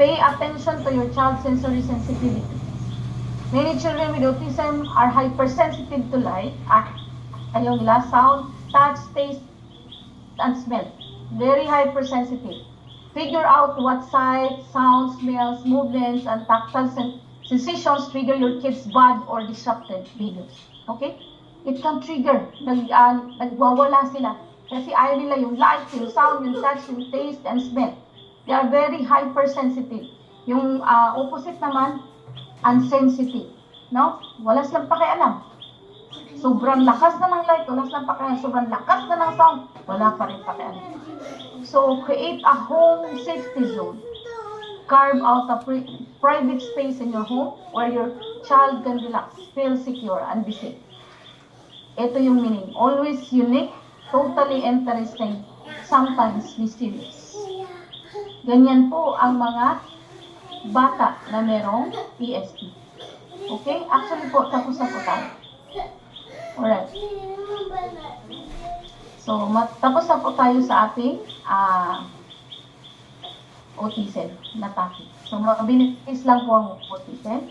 [SPEAKER 1] Pay attention to your child's sensory sensitivity. Many children with autism are hypersensitive to light, ayaw nila, sound, touch, taste, and smell. Very hypersensitive. Figure out what sight, sound, smells, movements, and tactile sensations trigger your kid's bad or disrupted behaviors. Okay? It can trigger. Nagwawala sila. Kasi ayaw nila yung light, yung sound, yung touch, yung taste, and smell. They are very hypersensitive. Yung opposite naman, unsensitive. No? Wala silang pakialam. Sobrang lakas na ng light, wala silang pakialam. Sobrang lakas na ng sound, wala pa rin pakialam. So, create a home safety zone. Carve out a private space in your home where your child can relax, feel secure, and be safe. Ito yung meaning. Always unique, totally interesting, sometimes mysterious. Ganyan po ang mga bata na merong PSP. Okay? Actually po, tapos na po tayo. Alright. So, tapos na po tayo sa ating autism na topic. So, mabilis lang po ang autism.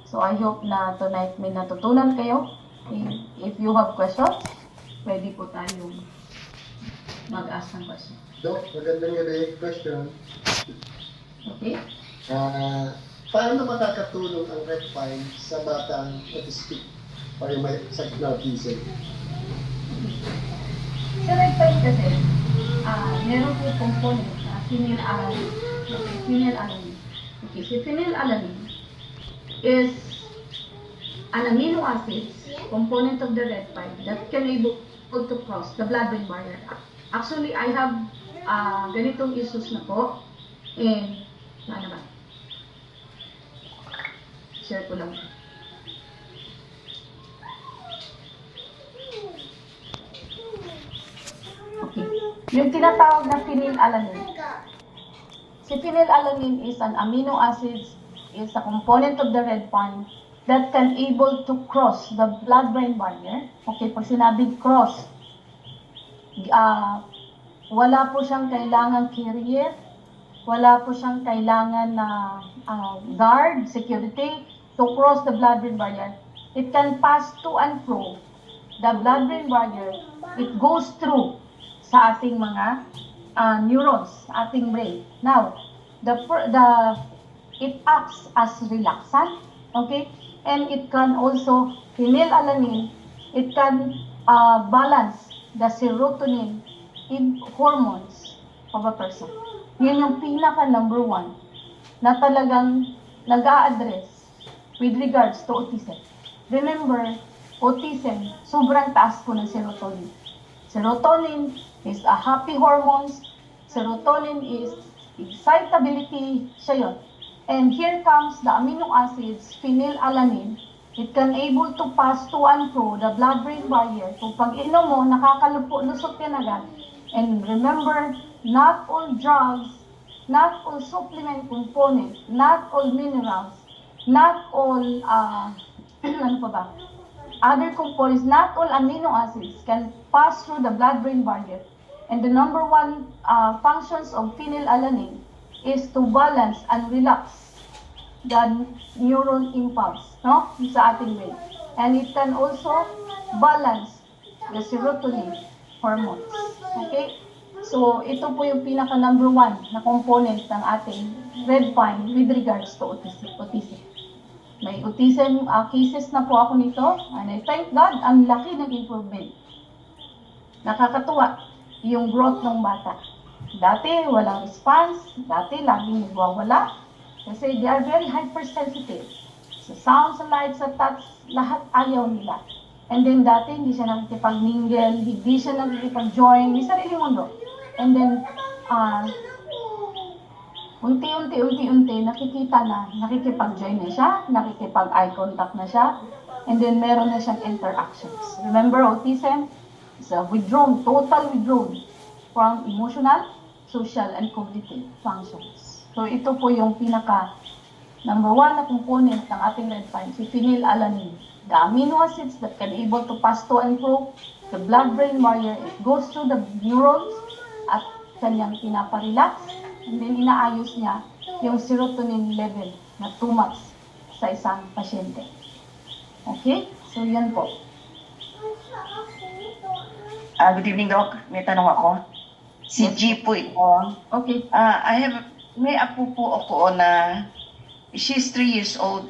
[SPEAKER 1] So, I hope na tonight may natutunan kayo. If you have questions, pwede po tayong mag-ask ng question.
[SPEAKER 4] Dok, magandang gabi. Question.
[SPEAKER 1] Okay?
[SPEAKER 4] Paano makakatulong ang Red Pine sa batang autistic o yung may sakit na autism?
[SPEAKER 1] Sa red pine kasi, meron po component na phenylalanine. Okay, phenylalanine. Okay, si phenylalanine is an amino acid component of the red pine that can able to cross the blood-brain barrier. Actually, I have ganitong issues na po. And, ano ba? Share ko lang. Okay. Yung tinatawag na phenylalanine. Si phenylalanine is an amino acid, is a component of the red pine that can able to cross the blood-brain barrier. Okay, pag sinabing cross, wala po siyang kailangang carrier, wala po siyang kailangan na guard, security, to cross the blood-brain barrier. It can pass to and fro the blood-brain barrier. It goes through sa ating mga neurons, ating brain. Now, it acts as relaxant, okay? And it can also, phenylalanine, it can balance the serotonin in hormones of a person. Yun yung pinaka number one na talagang nag-a-address with regards to autism. Remember, autism, sobrang taas po ng serotonin. Serotonin is a happy hormones. Serotonin is excitability, siya yun. And here comes the amino acids, phenylalanine. It can able to pass to and fro the blood-brain barrier. Kung pag inom mo, nakakalusot yan agad. And remember, not all drugs, not all supplement components, not all minerals, not all, ano pa ba? Other components, not all amino acids can pass through the blood-brain barrier. And the number one functions of phenylalanine is to balance and relax the neuron impulse, no? Sa ating brain. And it can also balance the serotonin hormones. Okay? So, ito po yung pinaka number one na component ng ating red pine with regards to autism. May autism cases na po ako nito, and I thank God, ang laki ng improvement. Nakakatuwa yung growth ng bata. Dati, walang response. Dati, laging nagwawala. Kasi they are very hypersensitive. Sa sound, sa light, sa touch, lahat ayaw nila. And then dati, hindi siya nakikipag-mingle, hindi siya nakikipag-join, may sariling mundo. And then, unti-unti, nakikita na, nakikipag-join na siya, nakikipag-eye contact na siya, and then meron na siyang interactions. Remember, autism is a withdrawn, total withdrawn from emotional, social, and cognitive functions. So, ito po yung pinaka number one na component ng ating red pine, si phenylalanine. The amino acids that can able to pass to and fro the blood-brain barrier, it goes through the neurons at kanyang pinaparelax, and then inaayos niya yung serotonin level na too much sa isang pasyente. Okay? So, yan po.
[SPEAKER 5] Good evening, Doc. May tanong ako. Si G po ito.
[SPEAKER 1] Okay.
[SPEAKER 5] May apo po ako na she's 3 years old.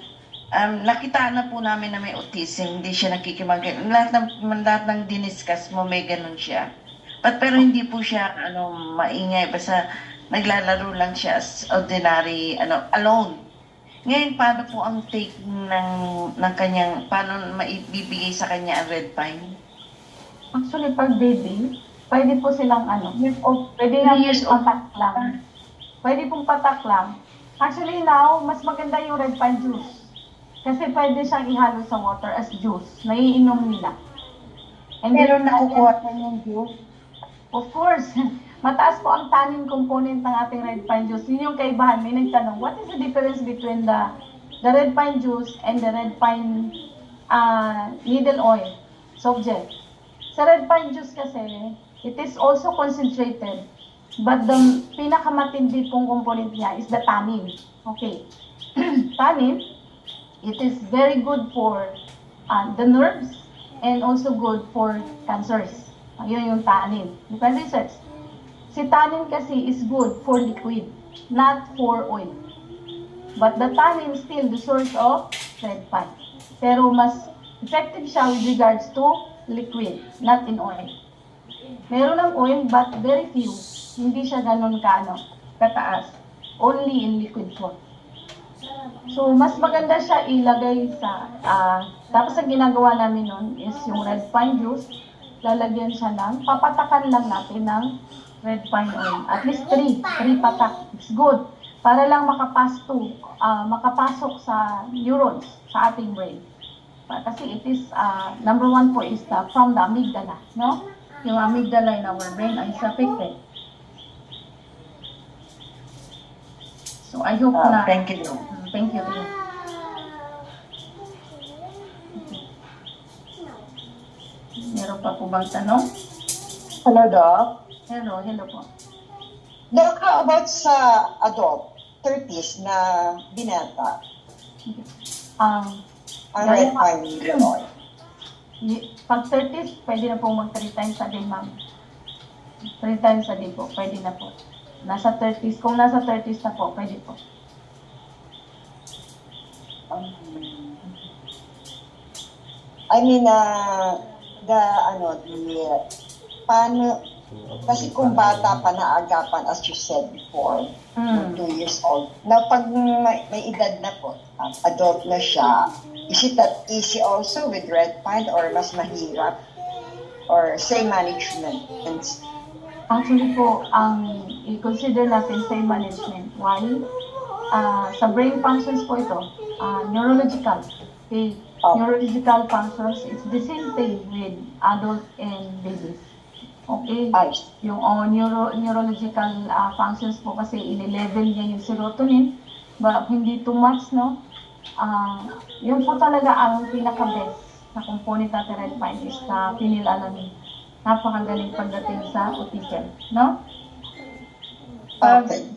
[SPEAKER 5] Nakita na po namin na may autism, hindi siya nakikimag... Lahat ng diniscuss mo, may ganun siya. Pero hindi po siya maingay, basta naglalaro lang siya as ordinary, alone. Ngayon, paano po ang take ng kanyang, paano maibibigay sa kanya ang red pine?
[SPEAKER 1] Actually, pag baby, pwede po silang pwede nga patak lang. Pwede pong patak lang. Actually now, mas maganda yung red pine juice. Kasi pwede siyang ihalo sa water as juice. Naiinom nila. And
[SPEAKER 5] Pero nakukuha ka ng juice?
[SPEAKER 1] Of course. Mataas po ang tannin component ng ating red pine juice. Yun yung kaibahan. May nagtanong, what is the difference between the red pine juice and the red pine needle oil, soft gel? Sa red pine juice kasi, it is also concentrated, but the pinakamatindi pong component niya is the tannin. Okay. Tannin, it is very good for the nerves and also good for cancers. Ayun yung tannin. You can research. Si tannin kasi is good for liquid, not for oil. But the tannin is still the source of red pine. Pero mas effective siya with regards to liquid, not in oil. Meron ng oil but very few. Hindi siya ganun kataas. Only in liquid form. So, mas maganda siya ilagay sa, tapos ang ginagawa namin nun is yung red pine juice, lalagyan siya ng, papatakan lang natin ng red pine oil. At least 3 patak. It's good. Para lang makapasok sa neurons sa ating brain. Kasi it is, number 1 po is from the amygdala, no? Yung amygdala in our brain is affected. So, I hope na...
[SPEAKER 5] Thank you.
[SPEAKER 1] Thank you. Meron pa po bang tanong?
[SPEAKER 6] Hello, Doc.
[SPEAKER 1] Hello po.
[SPEAKER 6] Doc, how about sa adult, 30s na binata, ang red pine needle oil?
[SPEAKER 1] Pag 30s, pwede na po mag 3 times a day, ma'am. 3 times a day po, pwede na po. Nasa 30s, kung nasa 30s na po, pwede po.
[SPEAKER 6] I mean, paano, kasi kung bata pa naagapan, as you said before, 2 years old, na pag may edad na po, adult na siya, is it that easy also with red pine or mas mahirap? Or same management?
[SPEAKER 1] Actually po, ang i-consider natin sa management. Why? Sa brain functions po ito, neurological. Okay? Neurological functions, it's the same thing with adult and babies. Okay? Yung neurological functions po kasi i-level niya yung serotonin, but hindi too much, no? Yun po talaga ang pinaka-best na component natin red pine is phenylalanine. Napakagaling pagdating sa autism, no?
[SPEAKER 6] Okay.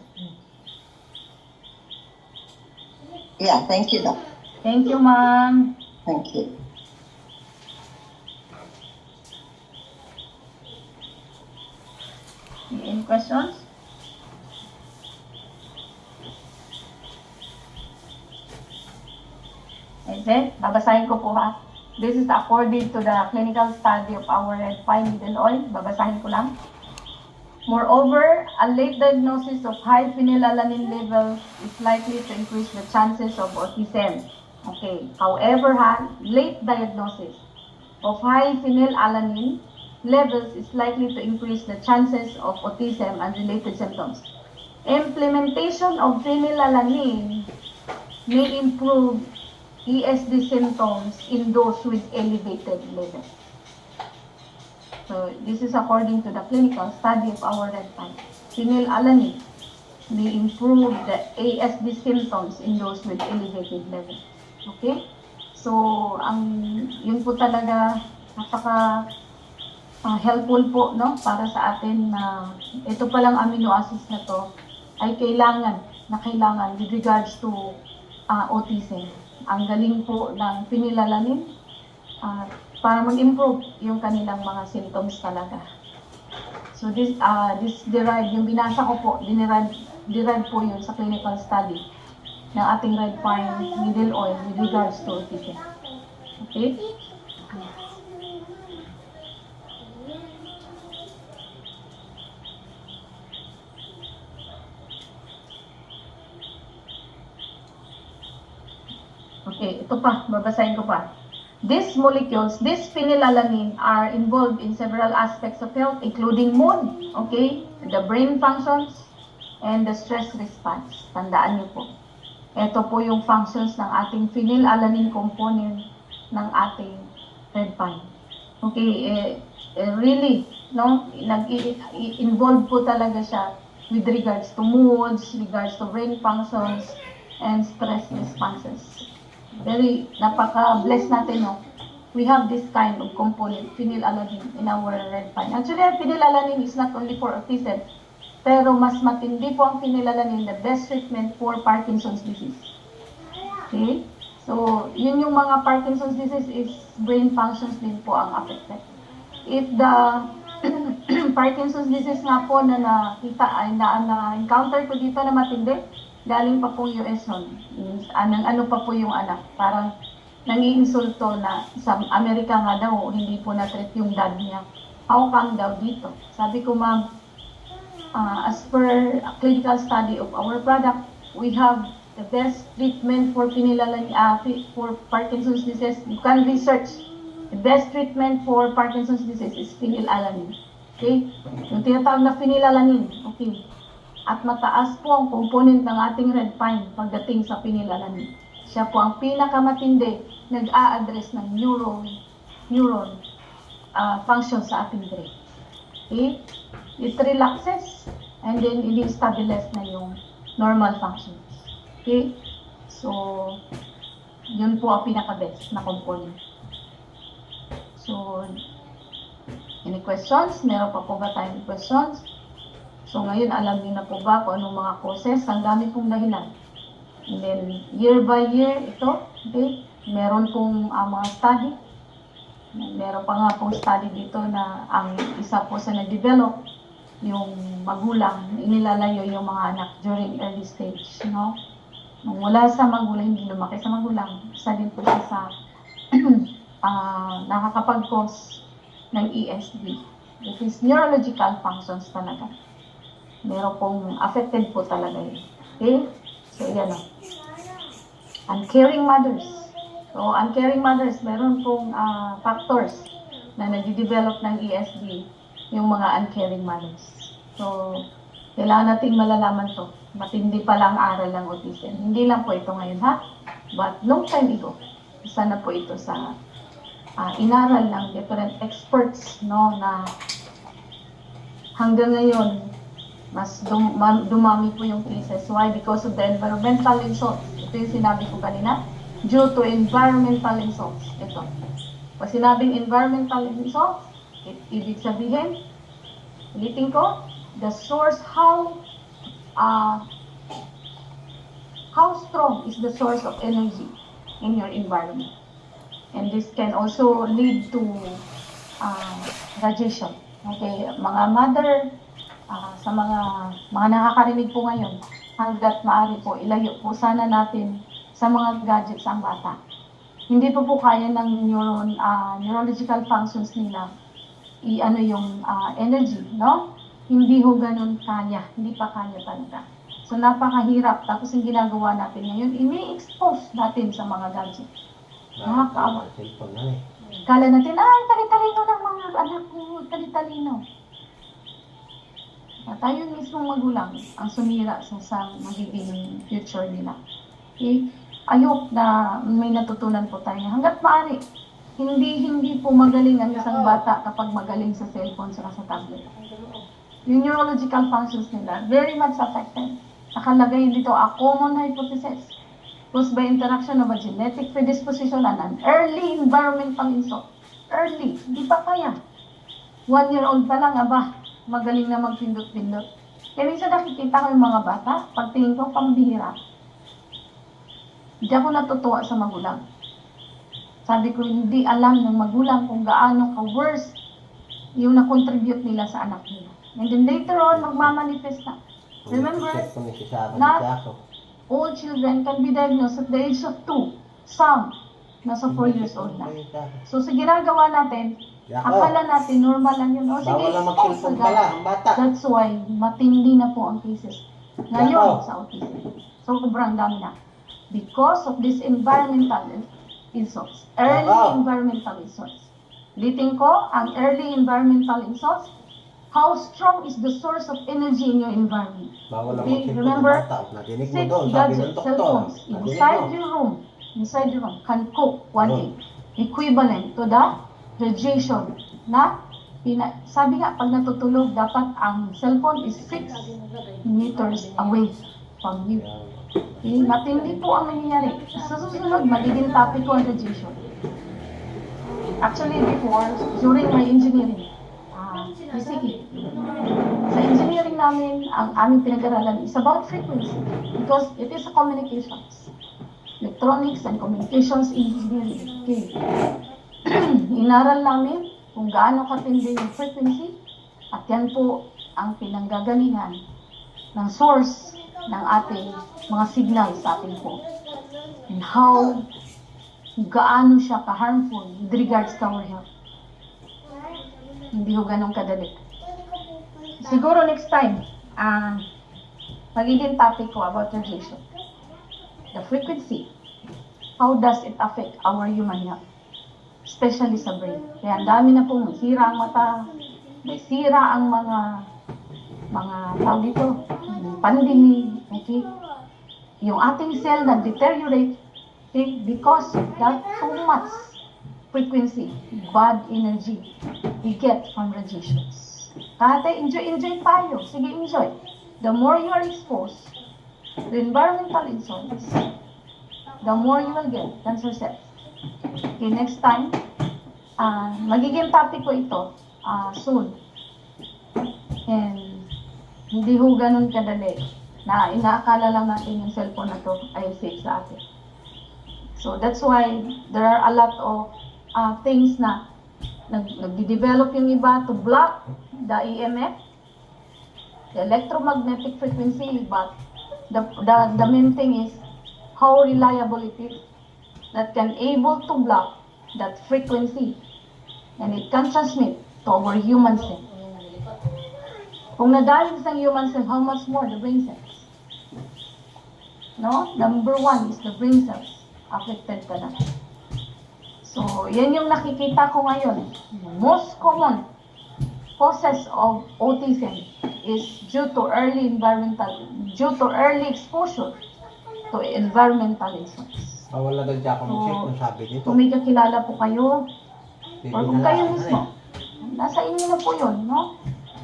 [SPEAKER 6] Yeah, thank you, Doc.
[SPEAKER 1] Thank you, ma'am.
[SPEAKER 6] Thank you.
[SPEAKER 1] Any questions? Okay, babasahin ko po ha. This is according to the clinical study of our red pine needle oil. Babasahin ko lang. Moreover, a late diagnosis of high phenylalanine levels is likely to increase the chances of autism. Okay. However, late diagnosis of high phenylalanine levels is likely to increase the chances of autism and related symptoms. Implementation of phenylalanine may improve ESD symptoms in those with elevated levels. So, this is according to the clinical study of our red pine. Phenylalanine may improve the ASD symptoms in those with elevated levels. Okay? So, yun po talaga napaka helpful po, no? Para sa atin na ito palang amino acids na to ay kailangan with regards to autism. Ang galing po ng phenylalanine para mag-improve yung kanilang mga symptoms talaga. So this derived, yung binasa ko po, derived po yun sa clinical study ng ating red pine needle oil with regards to autism. Okay? Okay, ito pa, babasahin ko pa. These molecules, this phenylalanine are involved in several aspects of health, including mood, okay, the brain functions, and the stress response. Tandaan niyo po. Ito po yung functions ng ating phenylalanine component ng ating red pine. Okay, really, no? Involved po talaga siya with regards to moods, regards to brain functions, and stress responses. Very, napaka-blessed natin, no? We have this kind of component, phenylalanine, in our red pine. Actually, phenylalanine is not only for autism, pero mas matindi po ang phenylalanine, the best treatment for Parkinson's disease. Okay? So, yun yung mga Parkinson's disease is brain functions din po ang affected. If the Parkinson's disease nga po na nakita ay na-encounter ko dito na matindi, galing pa po US yun. Ano pa po yung anak, parang nangiinsulto na sa Amerika nga daw, hindi po na-treat yung dad niya. How come daw dito? Sabi ko, ma'am, as per a clinical study of our product, we have the best treatment for for Parkinson's disease. You can research. The best treatment for Parkinson's disease is phenylalanine. Okay? Yung tinatawag na phenylalanine. Okay. At mataas po ang component ng ating red pine pagdating sa phenylalanine. Siya po ang pinakamatindi, nag-a-address ng neuron function sa ating brain. Okay? It relaxes and then i-stabilize na yung normal functions. Okay? So, yun po ang pinaka-best na component. So, any questions? Meron pa po ba tayong questions? So, ngayon, alam niyo na po ba kung anong mga causes? Ang dami pong dahilan. And then, year by year, ito, okay? Meron pong mga study. Meron pa nga pong study dito na ang isa po sa nag-develop, yung magulang, inilalayo yung mga anak during early stage, no? Nung wala sa magulang, hindi lumaki sa magulang, isa din po siya sa nakakapag-cause ng ESD. It is neurological functions talaga. Meron pong affected po talaga yun. Okay? So, yan o. Uncaring mothers. So, uncaring mothers, meron pong factors na nag-develop ng ESD, yung mga uncaring mothers. So, kailangan natin malalaman to. Matindi pa lang aral ng autism. Hindi lang po ito ngayon, ha? But long time ago, isa na po ito sa inaral ng different experts, no, na hanggang ngayon, mas dumami po yung cases. Why? Because of the environmental insults. Ito yung sinabi ko kanina. Due to environmental insults. Ito. Pag sinabing environmental insults, ibig sabihin, ulitin ko, the source, how strong is the source of energy in your environment. And this can also lead to radiation. Okay, mga mother, sa mga nakakarinig po ngayon, hanggat maaari po, ilayo po sana natin sa mga gadgets ang bata. Hindi pa po kaya ng neurological functions nila yung energy, no? Hindi ho ganun kaya, hindi pa kaya talaga. So napakahirap, tapos yung ginagawa natin ngayon, ini-expose natin sa mga gadgets. Nakakaawa. Kala natin, tali-talino ng mga anak ko, tali-talino. Tayo mismong magulang ang sumira sa magiging future nila. Okay? Ayok na may natutunan po tayo. Hanggat maaari, hindi po magaling ang isang bata kapag magaling sa cellphone sa tablet. Yung neurological functions nila, very much affected. Nakalagay dito a common hypothesis caused by interaction of a genetic predisposition and an early environmental insult. Early, di pa kaya. 1-year-old pa lang, magaling na magpindot-pindot. Kaya minsan nakikita ko yung mga bata, pagtingin ko, pambihira. Hindi ako natutuwa sa magulang. Sabi ko, hindi alam ng magulang kung gaano ka-worse yung na-contribute nila sa anak nila. And then later on, magmamanifest na. Remember, not all children can be diagnosed at the age of 2. Some, nasa 4 years old na. So sa ginagawa natin, akala natin normal lang yun. O sige,
[SPEAKER 2] bawal lang mag-cellphone pala ang bata.
[SPEAKER 1] That's why, matindi na po ang cases ngayon sa autism. So sobrang dami na. Because of this environmental insults. Early environmental insults. Ulitin ko, ang early environmental insults, how strong is the source of energy in your environment?
[SPEAKER 2] Bawal lang
[SPEAKER 1] Okay,
[SPEAKER 2] mag-cellphone
[SPEAKER 1] remember,
[SPEAKER 2] ang bata. Nadinig mo
[SPEAKER 1] 6
[SPEAKER 2] doon, sabi ng
[SPEAKER 1] gadgets,
[SPEAKER 2] doktor.
[SPEAKER 1] cell phones, inside your room can cook one day, equivalent to the radiation na sabi nga, pag natutulog, dapat ang cellphone is 6 meters away from you. Okay? Matindi po ang nangyayari. Sa susunod, magiging topic ko ang radiation. Actually, before, during my engineering, PCE, sa engineering namin, ang aming pinag-aralan is about frequency because it is a communications. Electronics and communications engineering. Okay. Inaral namin kung gaano katindi yung frequency at yan po ang pinanggagalingan ng source ng ating mga signals sa ating phone. And how gaano siya ka-harmful with regards to our health. Hindi ko ganun kadali. Siguro next time, magiging topic ko about radiation. The frequency. How does it affect our human health? Especially sa brain. Kaya ang dami na pong sira ang mata, may sira ang mga tawag dito, pandemic, okay? Yung ating cell nag-deteriorate, okay? Because of that too much frequency, bad energy we get from radiations. Kaya enjoy tayo. Sige, enjoy. The more you are exposed to environmental insults, the more you will get cancer cells. Okay, next time, magiging topic ko ito soon. And hindi ho ganun kadali na inaakala lang natin yung cellphone na to ay safe sa atin. So that's why there are a lot of things na nagde-develop yung iba to block the EMF, the electromagnetic frequency, but the main thing is how reliable it is that can able to block that frequency and it can transmit to our human cell. Kung nadamage sa human cell, how much more the brain cells? No? Number 1 is the brain cells affected ka na. So, yan yung nakikita ko ngayon. Most common causes of autism is due to early exposure to environmental insults.
[SPEAKER 2] Wala daw dyan kung kung sabi dito.
[SPEAKER 1] Kung may kakilala po kayo, or kung kayo
[SPEAKER 2] Bibigyan
[SPEAKER 1] mismo, nasa inyo na po yun, no?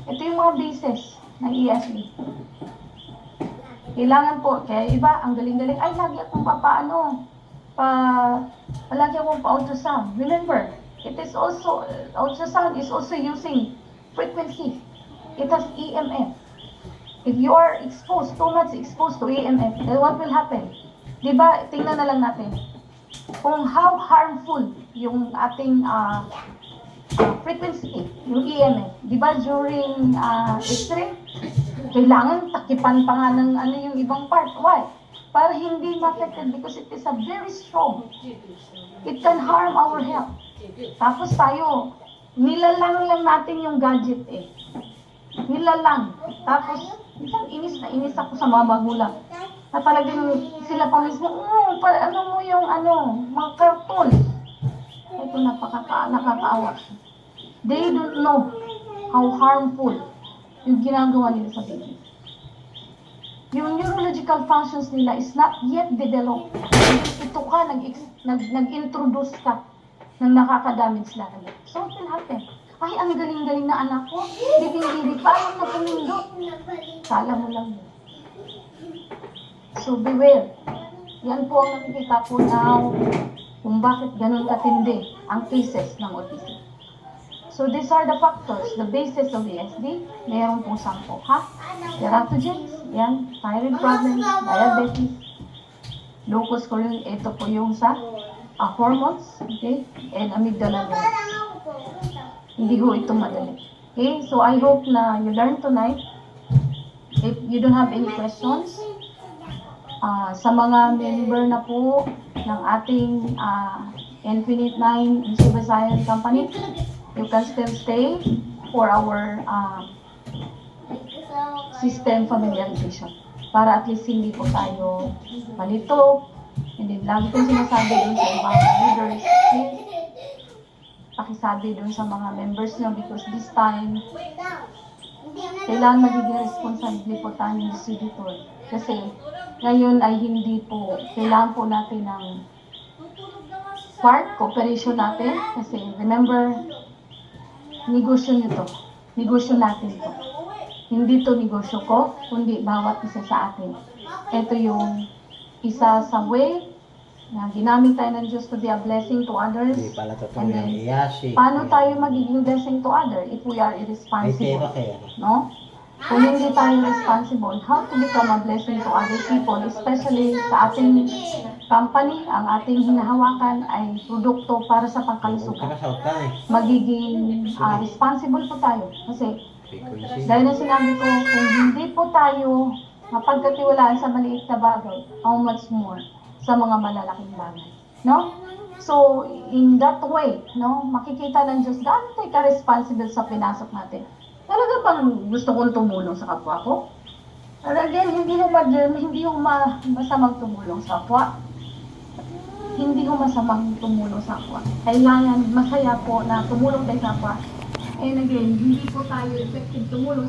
[SPEAKER 1] Ito yung mga basis ng ESD. Kailangan po, kaya iba, ang galing-galing, ay, lagi akong palagi akong pa-ultrasound. Remember, it is also, ultrasound is also using frequency. It has EMF. If you are exposed, too much exposed to EMF, then what will happen? Diba, tingnan na lang natin kung how harmful yung ating frequency, yung EMF. Diba, during X-ray, kailangan takipan pa nga ng yung ibang part. Why? Para hindi ma-affected because it is a very strong. It can harm our health. Tapos tayo, nilalang lang natin yung gadget eh. Nilalang. Tapos, isang inis na inis ako sa mga magulang. Na talagang sila pa mismo, ano mo yung mga cartoon. Ito nakakaawa. They don't know how harmful yung ginagawa nila sa baby. Yung neurological functions nila is not yet developed. Ito ka, nag-introduce ka ng nakaka-damage lalo. So what will happen? Ay, ang galing-galing na anak ko. Dibing-dibig, parang napumindot. Kala mo lang yun. So beware. Yan po ang nakikita ko now kung bakit ganun katindi ang cases ng autism. So these are the factors, the basis of ESD. Mayroon pong 10, ha? Teratogens, yan, thyroid problems, diabetes, locus coeruleus, ito po yung sa hormones, okay? And amygdala neurons. Hindi ho ito madali. Okay, so I hope na you learned tonight. If you don't have any questions, sa mga member na po ng ating Infinite 9 Insuba Science Company, you can still stay for our system familiarization. Para at least hindi po tayo malito. And then, lagi kong sinasabi dun sa ibang leaders, please, pakisabi dun sa mga members nyo because this time, kailangan magiging responsibly po tayong distributor. Kasi ngayon ay hindi po, kailangan po natin ng part, cooperation natin. Kasi remember, negosyo nyo to. Negosyo natin to. Hindi to negosyo ko, kundi bawat isa sa atin. Ito yung isa sa way na ginamit tayo ng Diyos to be a blessing to others.
[SPEAKER 2] Hindi pala totoo
[SPEAKER 1] And
[SPEAKER 2] yung
[SPEAKER 1] then,
[SPEAKER 2] iyasi.
[SPEAKER 1] paano tayo magiging blessing to others if we are
[SPEAKER 2] Ay,
[SPEAKER 1] irresponsible?
[SPEAKER 2] kaya.
[SPEAKER 1] No? Kung hindi tayo responsible, how to become a blessing to other people, especially sa ating company, ang ating hinahawakan ay produkto para sa pangkalusugan.
[SPEAKER 2] Saka sa eh.
[SPEAKER 1] Magiging responsible po tayo. Kasi,
[SPEAKER 2] Frequency.
[SPEAKER 1] gaya na sinabi ko, kung hindi po tayo mapagkatiwalaan sa maliit na bagay, how much more sa mga malalaking bagay. No? So, in that way, no, makikita ng Diyos, gaano tayo ka-responsible sa pinasok natin. Talaga bang gusto kong tumulong sa kapwa ko? And again, hindi ho masamang tumulong sa kapwa. Hindi ho masamang tumulong sa kapwa. Kailangan masaya po na tumulong tayo sa kapwa. And again, hindi po tayo effective tumulong